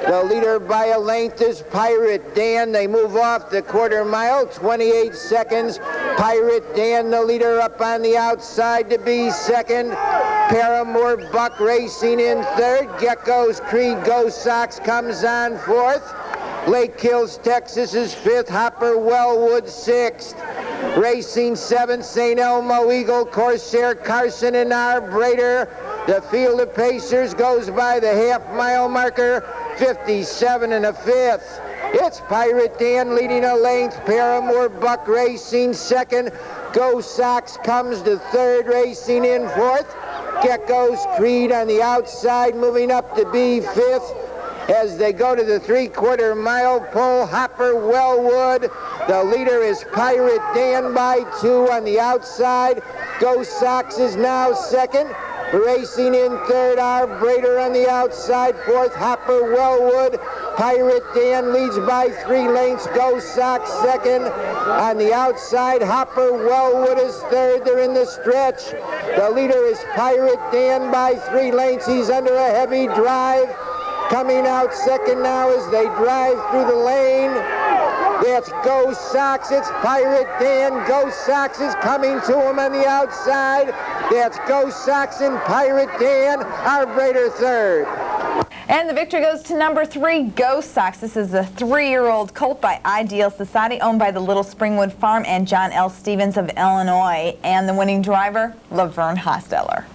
The leader by a length is Pirate Dan. They move off the quarter mile, 28 seconds. Pirate Dan, the leader, up on the outside to be second. Paramore Buck racing in third. Gecko's Creed, Go Sox comes on fourth. Lake Hills, Texas is fifth. Hopper Wellwood sixth. Racing seventh, St. Elmo Eagle, Corsair Carson, and Arborator. The field of Pacers goes by the half-mile marker, 57 1/5. It's Pirate Dan leading a length. Paramore Buck racing second. Go Sox comes to third, racing in fourth. Gecko's Creed on the outside, moving up to be fifth. As they go to the 3/4 mile pole, Hopper Wellwood. The leader is Pirate Dan by 2 on the outside. Go Sox is now second. Racing in third, Arborator on the outside. Fourth, Hopper Wellwood. Pirate Dan leads by 3 lengths. Go Sox second. On the outside, Hopper Wellwood is third. They're in the stretch. The leader is Pirate Dan by 3 lengths. He's under a heavy drive. Coming out second now as they drive through the lane. That's Go Sox. It's Pirate Dan. Go Sox is coming to him on the outside. That's Go Saxon, Pirate Dan, Arbrader third. And the victory goes to number 3, Go Sox. This is a 3-year-old colt by Ideal Society, owned by the Little Springwood Farm and John L. Stevens of Illinois. And the winning driver, Laverne Hosteller.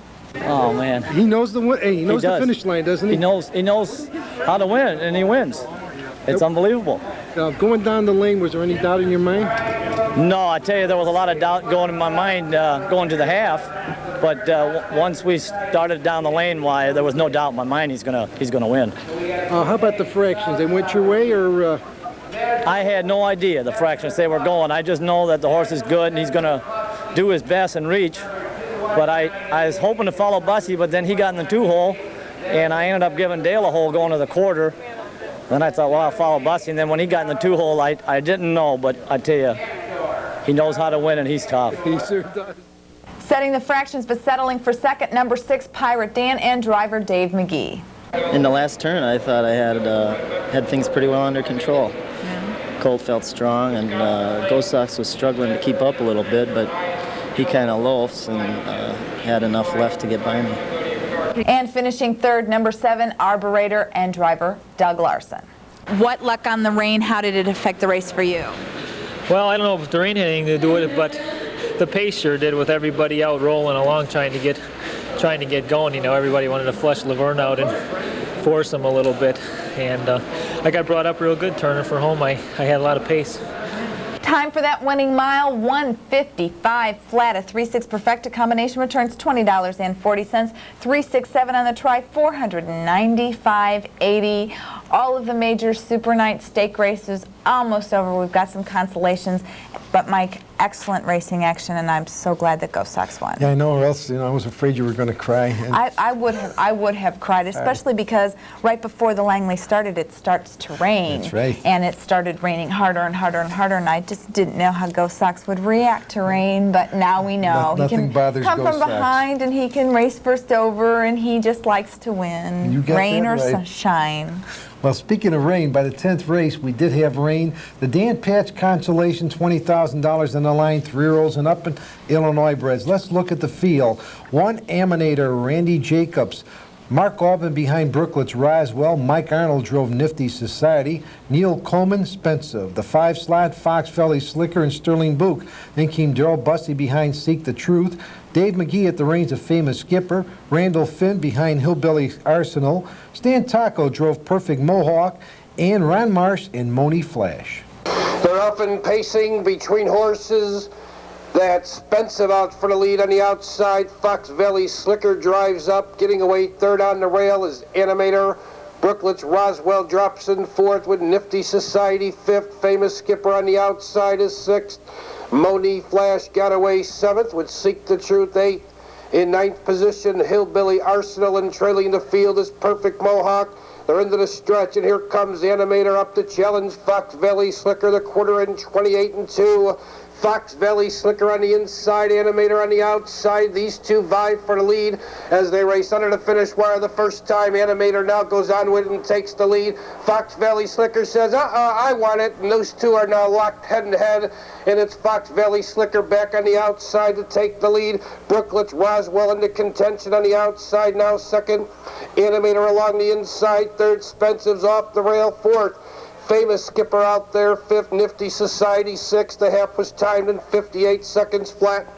Oh man, he knows the he knows the finish line, doesn't he? He knows how to win, and he wins. It's unbelievable. Going down the lane, was there any doubt in your mind? No, I tell you, there was a lot of doubt going in my mind going to the half. But once we started down the lane, why there was no doubt in my mind he's gonna win. How about the fractions? They went your way, or? I had no idea the fractions they were going. I just know that the horse is good and he's gonna do his best and reach. But I was hoping to follow Bussy, but then he got in the 2-hole, and I ended up giving Dale a hole going to the quarter. Then I thought, well, I'll follow Bussy, and then when he got in the 2-hole, I didn't know, but I tell you, he knows how to win, and he's tough. He sure does. Setting the fractions, but settling for second, number 6, Pirate Dan, and driver Dave McGee. In the last turn, I thought I had things pretty well under control. Colt felt strong, and Go Sox was struggling to keep up a little bit, but he kind of loafs and had enough left to get by me. And finishing third, number 7, Arborator and driver Doug Larson. What luck on the rain? How did it affect the race for you? Well, I don't know if the rain had anything to do with it, but the pace sure did, with everybody out rolling along trying to get going. You know, everybody wanted to flush Laverne out and force him a little bit. And I got brought up real good turning for home. I had a lot of pace. Time for that winning mile, 1:55 flat. A 3-6 perfecta combination returns $20.40. 3-6-7 on the try, $495.80. All of the major Super Night stake races almost over. We've got some consolations, but Mike, excellent racing action, and I'm so glad that Go Sox won. Yeah, I know, or else I was afraid you were going to cry. And I would have cried, especially because right before the Langley started, it starts to rain. That's right. And it started raining harder and harder and harder, and I just didn't know how Go Sox would react to rain, but now we know. Nothing he can bothers come Go from Sox. behind, and he can race first over, and he just likes to win, You got rain that or right. sunshine. Well, speaking of rain, by the 10th race, we did have rain. The Dan Patch consolation, $20,000 on the line, 3-year-olds and up in Illinois breds. Let's look at the field. 1 Aminator, Randy Jacobs. Mark Albin behind Brooklet's Roswell. Mike Arnold drove Nifty Society. Neil Coleman, Spencer. The 5-slot, Fox Valley Slicker and Sterling Book. Then came Daryl Bussey behind Seek the Truth. Dave McGee at the reins of Famous Skipper. Randall Finn behind Hillbilly Arsenal. Stan Taco drove Perfect Mohawk. And Ron Marsh and Moni Flash. They're often pacing between horses. That's Spencer out for the lead on the outside. Fox Valley Slicker drives up. Getting away third on the rail is Animator. Brooklet's Roswell drops in fourth with Nifty Society fifth. Famous Skipper on the outside is sixth. Moni Flash got away seventh with Seek the Truth eighth. In ninth position, Hillbilly Arsenal, and trailing the field is Perfect Mohawk. They're into the stretch, and here comes Animator up to challenge Fox Valley Slicker, the quarter in 28-2. Fox Valley Slicker on the inside, Animator on the outside. These two vie for the lead as they race under the finish wire the first time. Animator now goes on with it and takes the lead. Fox Valley Slicker says, I want it. And those two are now locked head to head. And it's Fox Valley Slicker back on the outside to take the lead. Brooklet's Roswell into contention on the outside now second. Animator along the inside third. Spencer's off the rail fourth. Famous Skipper out there, fifth. Nifty Society, sixth. The half was timed in 58 seconds flat.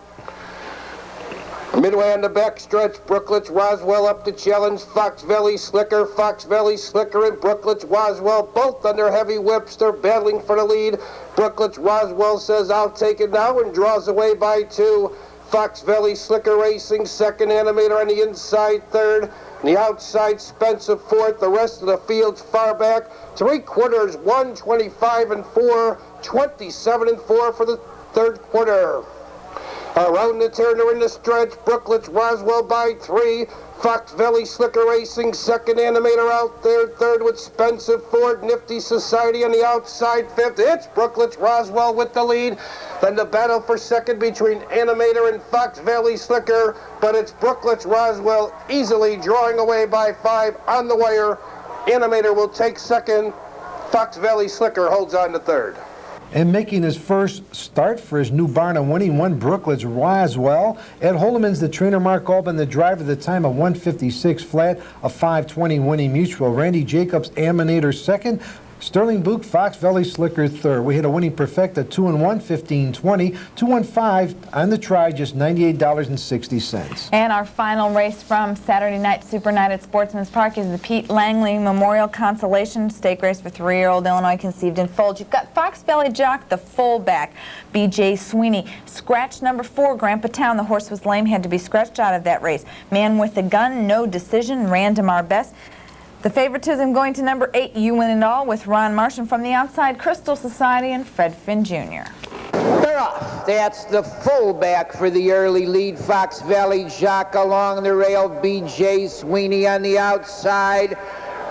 Midway on the back stretch, Brooklet's Roswell up to challenge Fox Valley Slicker. Fox Valley Slicker and Brooklet's Roswell both under heavy whips. They're battling for the lead. Brooklet's Roswell says, I'll take it now, and draws away by 2. Fox Valley Slicker racing second. Animator on the inside third. On the outside, Spencer fourth. The rest of the field's far back. 3/4, 1:25-4, 27-4 for the third quarter. Around the turn, they're in the stretch. Brooklet's Roswell by 3. Fox Valley Slicker racing second. Animator out there third with Spencer Ford. Nifty Society on the outside fifth. It's Brooklet's Roswell with the lead. Then the battle for second between Animator and Fox Valley Slicker, but it's Brooklet's Roswell easily drawing away by 5 on the wire. Animator will take second. Fox Valley Slicker holds on to third. And making his first start for his new barn and winning one, Brookled's Roswell. Ed Holdeman's the trainer, Mark Albin the driver, the time of 156 flat, a 520 winning mutual. Randy Jacobs, Aminator second. Sterling Book, Fox Valley Slicker third. We hit a winning perfecta 2-1, 15-20, 2-5 on the try, just $98.60. And our final race from Saturday night Super Night at Sportsman's Park is the Pete Langley Memorial Consolation Stake Race for 3-year-old Illinois Conceived in Fold. You've got Fox Valley Jock, the fullback, B.J. Sweeney. Scratch number 4, Grandpa Town. The horse was lame, had to be scratched out of that race. Man with the Gun, No Decision, Random Our Best. The favoritism going to number 8, You Win It All, with Ron Marsham from the outside, Crystal Society, and Fred Finn Jr. They're off. That's the fullback for the early lead. Fox Valley Jock along the rail. B.J. Sweeney on the outside.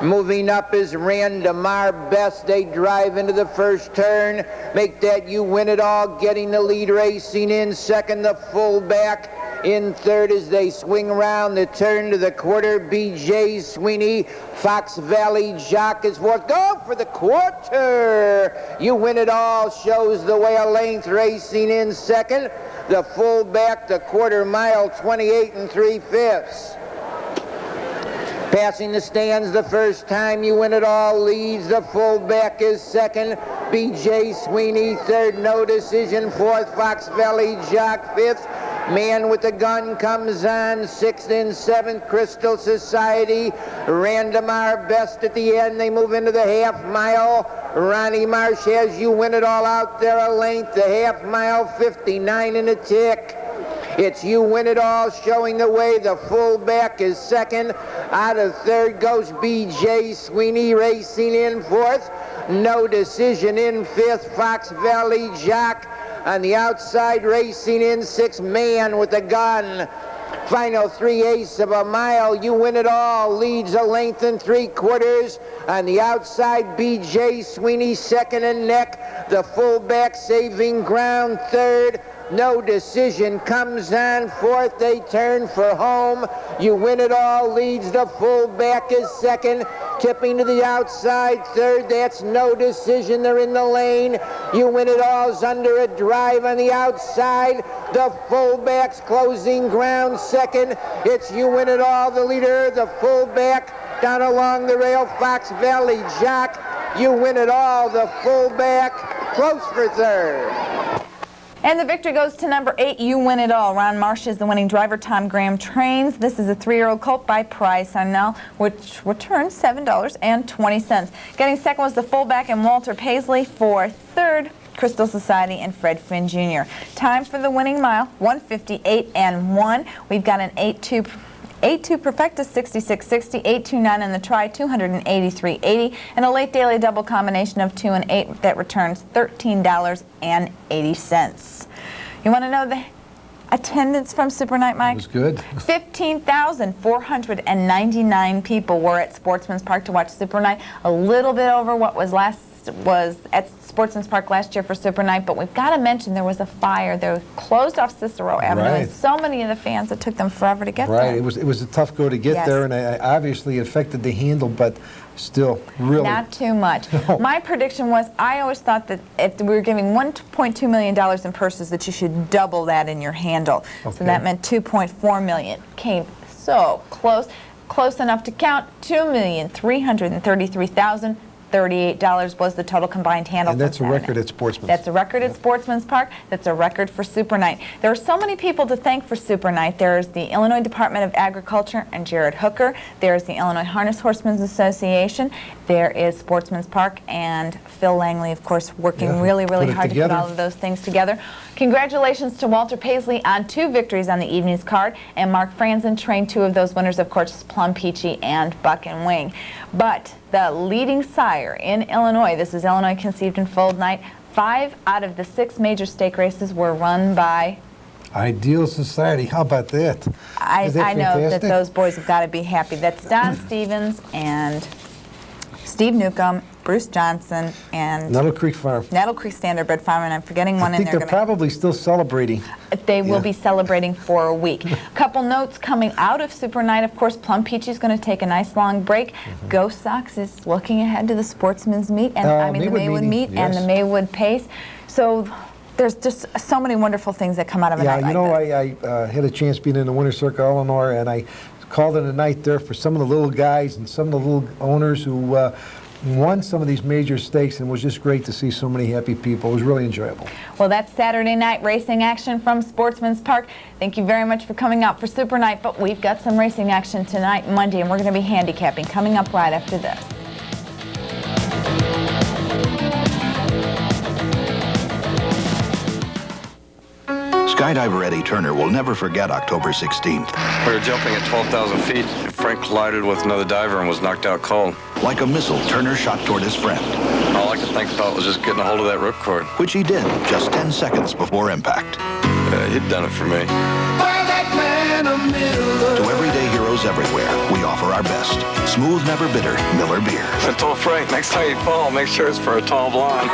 Moving up is Random Our Best. They drive into the first turn. Make that You Win It All, getting the lead, racing in second, the fullback. In third as they swing around the turn to the quarter, B.J. Sweeney. Fox Valley Jock is fourth. Go for the quarter. You Win It All shows the way, a length, racing in second. The fullback, the quarter mile, 28 3/5. Passing the stands the first time, You Win It All leads. The fullback is second. B.J. Sweeney third, No Decision fourth. Fox Valley Jock fifth. Man with the Gun comes on sixth and seventh. Crystal Society. Random Our Best at the end. They move into the half mile. Ronnie Marsh has You Win It All out there, a length. The half mile, 59 and a tick. It's You Win It All showing the way. The fullback is second. Out of third goes B.J. Sweeney, racing in fourth. No Decision in fifth. Fox Valley Jock on the outside, racing in sixth. Man with the Gun. Final 3/8 of a mile. You Win It All leads a length and 3/4. On the outside, B.J. Sweeney second and neck. The fullback saving ground third. No Decision comes on fourth. They turn for home. You Win It All leads. The fullback is second. Tipping to the outside third. That's No Decision. They're in the lane. You Win It All's under a drive on the outside. The fullback's closing ground second. It's You Win It All, the leader. The fullback down along the rail. Fox Valley Jock. You Win It All, the fullback, close for third. And the victory goes to number 8, You Win It All. Ron Marsh is the winning driver. Tom Graham trains. This is a 3-year-old colt by Price on now, which returns $7.20. Getting second was the fullback and Walter Paisley. For third, Crystal Society and Fred Finn Jr. Time for the winning mile, 1:58 and 1. We've got an 8-2 perfecta, 66.60, 829 on the try, 283.80, and a late daily double combination of 2 and 8 that returns $13.80. You want to know the attendance from Super Night, Mike? It was good. 15,499 people were at Sportsman's Park to watch Super Night. A little bit over what was at Sportsman's Park last year for Super Night, but we've got to mention there was a fire. They were closed off Cicero Avenue, Right. and so many of the fans, it took them forever to get there. Right, it was a tough go to get Yes. there, and obviously it affected the handle, but still, really. Not too much. No. My prediction was, I always thought that if we were giving $1.2 million in purses, that you should double that in your handle. Okay. So that meant $2.4 million. Came so close enough to count. $2,333,038 was the total combined handle. And that's a from record Saturday. at Sportsman's. That's a record at Sportsman's Park. That's a record for Super Night. There are so many people to thank for Super Night. There's the Illinois Department of Agriculture and Jared Hooker. There's the Illinois Harness Horsemen's Association. There is Sportsman's Park and Phil Langley, of course, working really put it hard to put together. all of those things together. Congratulations to Walter Paisley on 2 victories on the evening's card, and Mark Franzen trained 2 of those winners, of course, Plum Peachy and Buck and Wing. But the leading sire in Illinois, this is Illinois Conceived in Fold Night, 5 out of the 6 major stake races were run by Ideal Society. How about that? I Is that know that fantastic? those boys have got to be happy. That's Don Stevens and Steve Newcomb Bruce Johnson, and Nettle Creek Farm. Nettle Creek Standardbred Farm, and I'm forgetting one I in think there. they're probably still celebrating. They will be celebrating for a week. A couple notes coming out of Super Night. Of course, Plum Peachy's going to take a nice long break. Ghost Sox is looking ahead to the Sportsman's Meet, and the Maywood Meet and the Maywood Pace. So there's just so many wonderful things that come out of a night like this. I had a chance being in the Winter Circle, Eleanor, and I called it a night there for some of the little guys and some of the little owners who won some of these major stakes, and it was just great to see so many happy people. It was really enjoyable. Well, that's Saturday night racing action from Sportsman's Park. Thank you very much for coming out for Super Night, but we've got some racing action tonight, Monday, and we're going to be handicapping coming up right after this. Skydiver Eddie Turner will never forget October 16th. We were jumping at 12,000 feet. Frank collided with another diver and was knocked out cold. Like a missile, Turner shot toward his friend. All I could think about was just getting a hold of that ripcord. Which he did just 10 seconds before impact. He'd done it for me. To everyday heroes everywhere, we offer our best. Smooth, never bitter, Miller Beer. I told Frank, next time you fall, make sure it's for a tall blonde.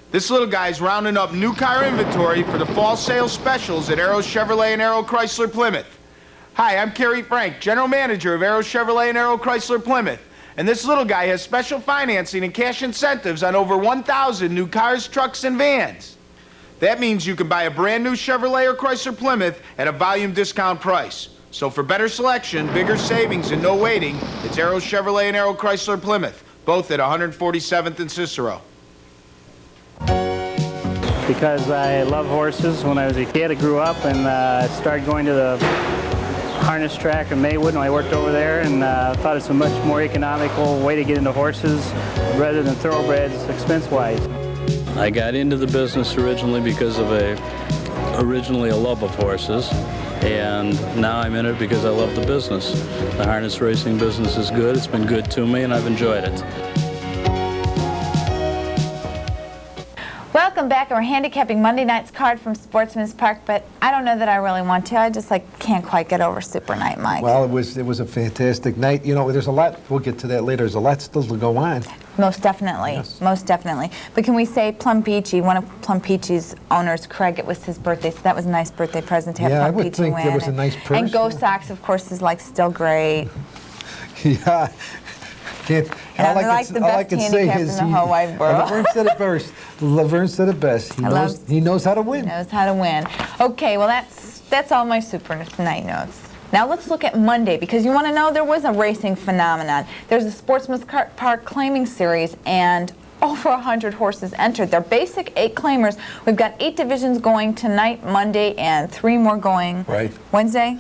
This little guy's rounding up new car inventory for the fall sales specials at Arrow Chevrolet and Arrow Chrysler Plymouth. Hi, I'm Kerry Frank, General Manager of Arrow Chevrolet and Arrow Chrysler Plymouth. And this little guy has special financing and cash incentives on over 1,000 new cars, trucks, and vans. That means you can buy a brand new Chevrolet or Chrysler Plymouth at a volume discount price. So for better selection, bigger savings, and no waiting, it's Arrow Chevrolet and Arrow Chrysler Plymouth, both at 147th and Cicero. Because I love horses. When I was a kid, I grew up and started going to the harness track in Maywood, and I worked over there, and thought it's a much more economical way to get into horses rather than thoroughbreds expense-wise. I got into the business originally because of originally a love of horses, and now I'm in it because I love the business. The harness racing business is good. It's been good to me, and I've enjoyed it. Welcome back. We're handicapping Monday night's card from Sportsman's Park, but I don't know that I really want to. I just can't quite get over Super Night, Mike. Well, it was a fantastic night. You know, there's a lot, we'll get to that later, there's a lot still to go on. Most definitely, yes. Most definitely. But can we say Plum Peachy, one of Plum Peachy's owners, Craig, it was his birthday, so that was a nice birthday present to have Yeah, Plum I would Peachy think win. that was a nice person. And Go Sox, of course, is still great. Yeah. And I like the best handicap in the whole wide world. Laverne said it first. Laverne said it best. He knows how to win. Knows how to win. Okay, well that's all my Super Night notes. Now let's look at Monday, because you want to know there was a racing phenomenon. There's a Sportsman's Park claiming series, and over 100 horses entered. They're basic 8 claimers. We've got 8 divisions going tonight, Monday, and 3 more going Wednesday.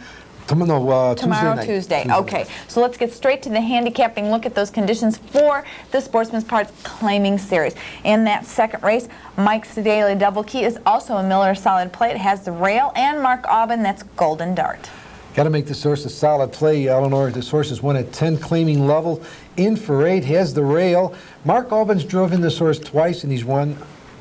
Tomorrow, Tuesday. Okay, so let's get straight to the handicapping. Look at those conditions for the Sportsman's Park claiming series. In that second race, Mike's Daily Double Key is also a Miller solid play. It has the rail, and Mark Aubin, that's Golden Dart. Got to make this horse a solid play, Eleanor. This horse has won at 10 claiming level. In for 8, has the rail. Mark Aubin's drove in this horse twice, and he's won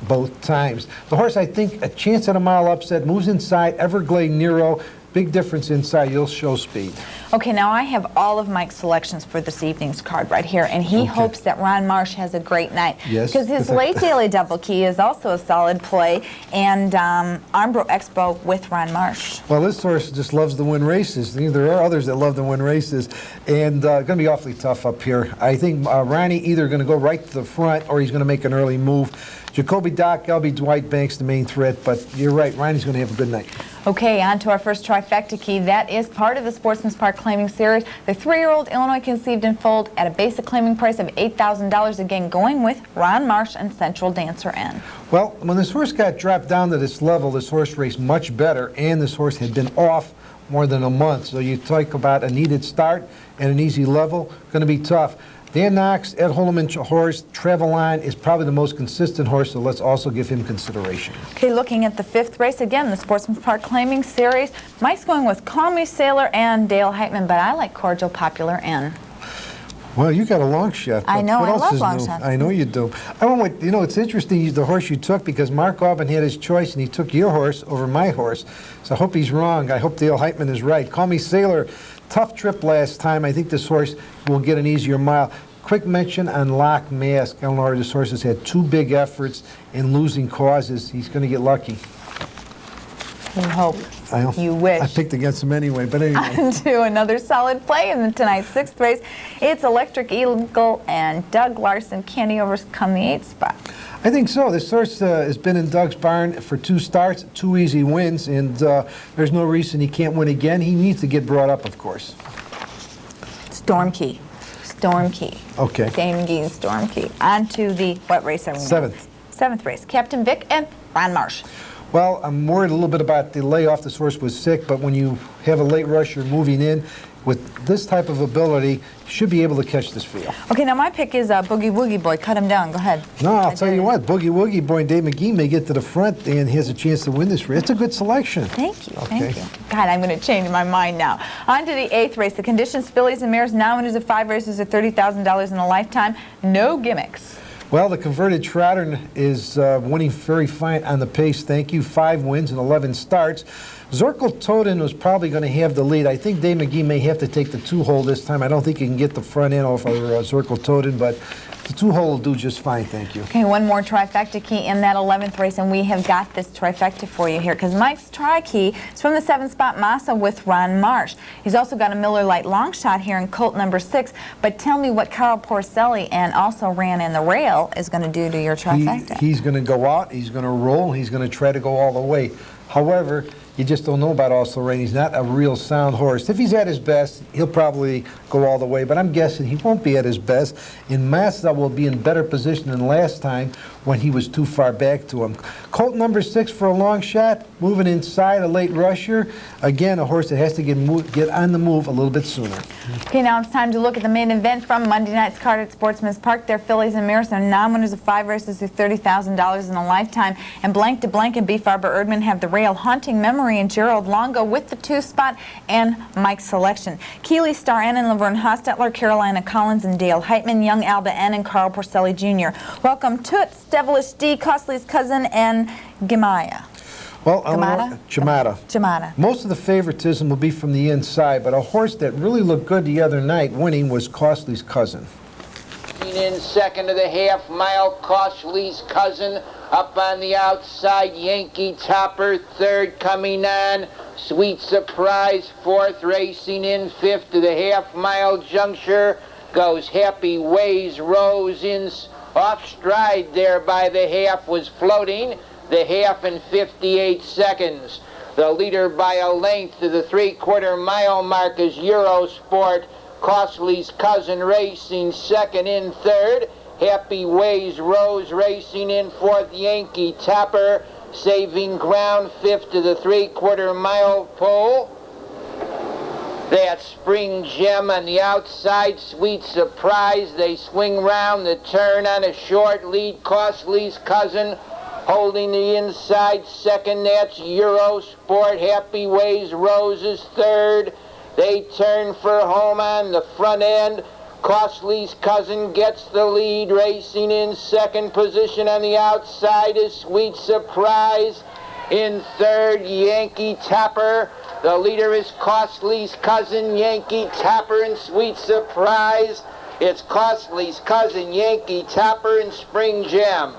both times. The horse, I think, a chance at a mile upset, moves inside, Everglade Nero. Big difference inside, you'll show speed. Okay, now I have all of Mike's selections for this evening's card right here, and he hopes that Ron Marsh has a great night. Yes. Because his late Daily Double Key is also a solid play, and Armbro Expo with Ron Marsh. Well, this horse just loves to win races. There are others that love to win races, and going to be awfully tough up here. I think Ronnie either going to go right to the front, or he's going to make an early move. Jacoby Dock, LB Dwight Banks, the main threat, but you're right, Ronnie's going to have a good night. Okay, on to our first trifecta key. That is part of the Sportsman's Park claiming series. The 3-year-old Illinois conceived and foaled at a basic claiming price of $8,000, again going with Ron Marsh and Central Dancer N. Well, when this horse got dropped down to this level, this horse raced much better, and this horse had been off more than a month. So you talk about a needed start and an easy level, going to be tough. Dan Knox, Ed Holloman's horse, Travelon, is probably the most consistent horse, so let's also give him consideration. Okay, looking at the 5th race, again, the Sportsman's Park claiming series. Mike's going with Call Me Sailor and Dale Heitman, but I like Cordial Popular N. Well, you got a long shot. I know, what I else love is long new? shots. I know you do. You know, it's interesting, the horse you took, because Mark Aubin had his choice, and he took your horse over my horse. So I hope he's wrong. I hope Dale Heitman is right. Call Me Sailor Tough trip last time. I think this horse will get an easier mile. Quick mention on Lock Mask. Eleanor, this horse has had 2 big efforts in losing causes. He's going to get lucky. You hope. You wish. I picked against him anyway, but anyway. On to another solid play in tonight's 6th race. It's Electric Eagle and Doug Larson. Can he overcome the 8th spot? I think so. This horse has been in Doug's barn for 2 starts, 2 easy wins, and there's no reason he can't win again. He needs to get brought up, of course. Storm Key. Storm Key. Okay. Dane McGee's Storm Key. On to the, what race are we on? 7th. 7th race. Captain Vic and Ron Marsh. Well, I'm worried a little bit about the layoff. This horse was sick, but when you have a late rusher moving in with this type of ability, you should be able to catch this field. Okay, now my pick is Boogie Woogie Boy. Cut him down. Go ahead. No, I'll tell you what. Boogie Woogie Boy and Dave McGee may get to the front and he has a chance to win this race. It's a good selection. Thank you. Okay. Thank you. God, I'm going to change my mind now. On to the 8th race. The conditions, fillies and mares, now winners of 5 races at $30,000 in a lifetime. No gimmicks. Well, the converted trotter is winning very fine on the pace, thank you. 5 wins and 11 starts. Zorkel Toden was probably going to have the lead. I think Dave McGee may have to take the 2-hole this time. I don't think he can get the front end off of Zorkel Toden, but the 2-hole will do just fine, thank you. Okay, one more trifecta key in that 11th race, and we have got this trifecta for you here, because Mike's tri-key is from the 7th spot, Massa with Ron Marsh. He's also got a Miller Lite long shot here in Colt number 6, but tell me what Carl Porcelli and also ran in the rail is going to do to your trifecta. He's going to go out, he's going to roll, he's going to try to go all the way. However, you just don't know about Also Rain. He's not a real sound horse. If he's at his best, he'll probably go all the way, but I'm guessing he won't be at his best. And Massa will be in better position than last time when he was too far back to him. Colt number 6 for a long shot, moving inside, a late rusher. Again, a horse that has to get on the move a little bit sooner. Okay, now it's time to look at the main event from Monday night's card at Sportsman's Park. Their fillies and mares are non-winners of 5 races with $30,000 in a lifetime. And Blank to Blank and Beef Arbor Erdman have the rail, Haunting Memory and Gerald Longo with the 2 spot and Mike's selection. Keeley Star N and Laverne Hostetler, Carolina Collins and Dale Heitman, Young Alba N and Carl Porcelli Jr. Welcome Toots, Devilish D, Costly's cousin, and Gemaya. Well, Jamada. Most of the favoritism will be from the inside, but a horse that really looked good the other night winning was Costly's cousin. In second of the half-mile, Costly's cousin. Up on the outside, Yankee Topper. Third coming on, Sweet Surprise. Fourth racing in. Fifth to the half-mile juncture goes Happy Ways. Rose in off stride there by the half, was floating the half in 58 seconds. The leader by a length to the 3/4 mile mark is Eurosport. Costly's cousin racing second. In third, Happy Ways Rose racing in fourth. Yankee Topper saving ground. Fifth to the 3/4 mile pole. That Spring Gem on the outside, Sweet Surprise. They swing round the turn on a short lead. Costly's cousin holding the inside second. That's Eurosport. Happy Ways Rose is third. They turn for home on the front end. Costly's cousin gets the lead, racing in second position on the outside is Sweet Surprise. In third, Yankee Topper. The leader is Costly's cousin, Yankee Topper, and Sweet Surprise. It's Costly's cousin, Yankee Topper, and Spring Gem.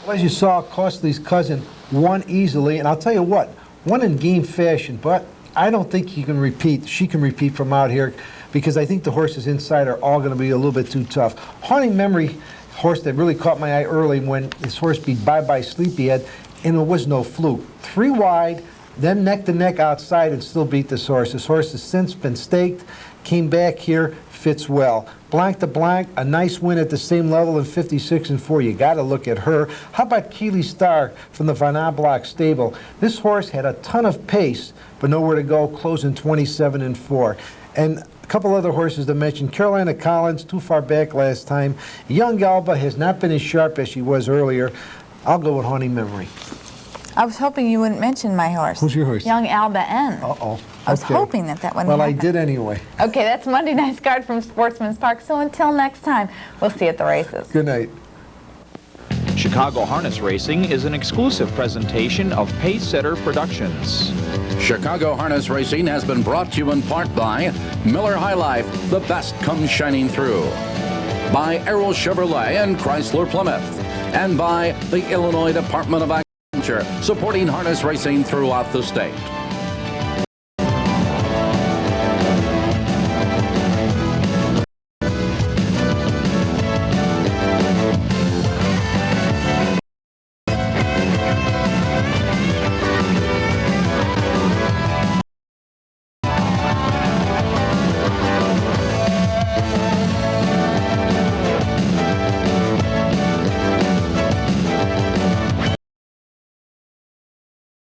Well, as you saw, Costly's cousin won easily, and I'll tell you what, won in game fashion, but I don't think she can repeat from out here, because I think the horses inside are all going to be a little bit too tough. Haunting Memory, horse that really caught my eye early when this horse beat Bye Bye Sleepyhead, and it was no fluke. 3 wide, then neck to neck outside and still beat this horse. This horse has since been staked, came back here, fits well. Blank to Blank, a nice win at the same level in 56-4. You got to look at her. How about Keeley Star from the Van Ablock stable? This horse had a ton of pace, but nowhere to go, closing 27-4. And a couple other horses to mention. Carolina Collins, too far back last time. Young Alba has not been as sharp as she was earlier. I'll go with Haunting Memory. I was hoping you wouldn't mention my horse. Who's your horse? Young Alba N. Uh-oh. I was hoping that wouldn't happen. Well, I did anyway. Okay, that's Monday night's card from Sportsman's Park. So until next time, we'll see you at the races. Good night. Chicago Harness Racing is an exclusive presentation of Pacesetter Productions. Chicago Harness Racing has been brought to you in part by Miller High Life, the best comes shining through. By Arrow Chevrolet and Chrysler Plymouth. And by the Illinois Department of Agriculture, supporting harness racing throughout the state.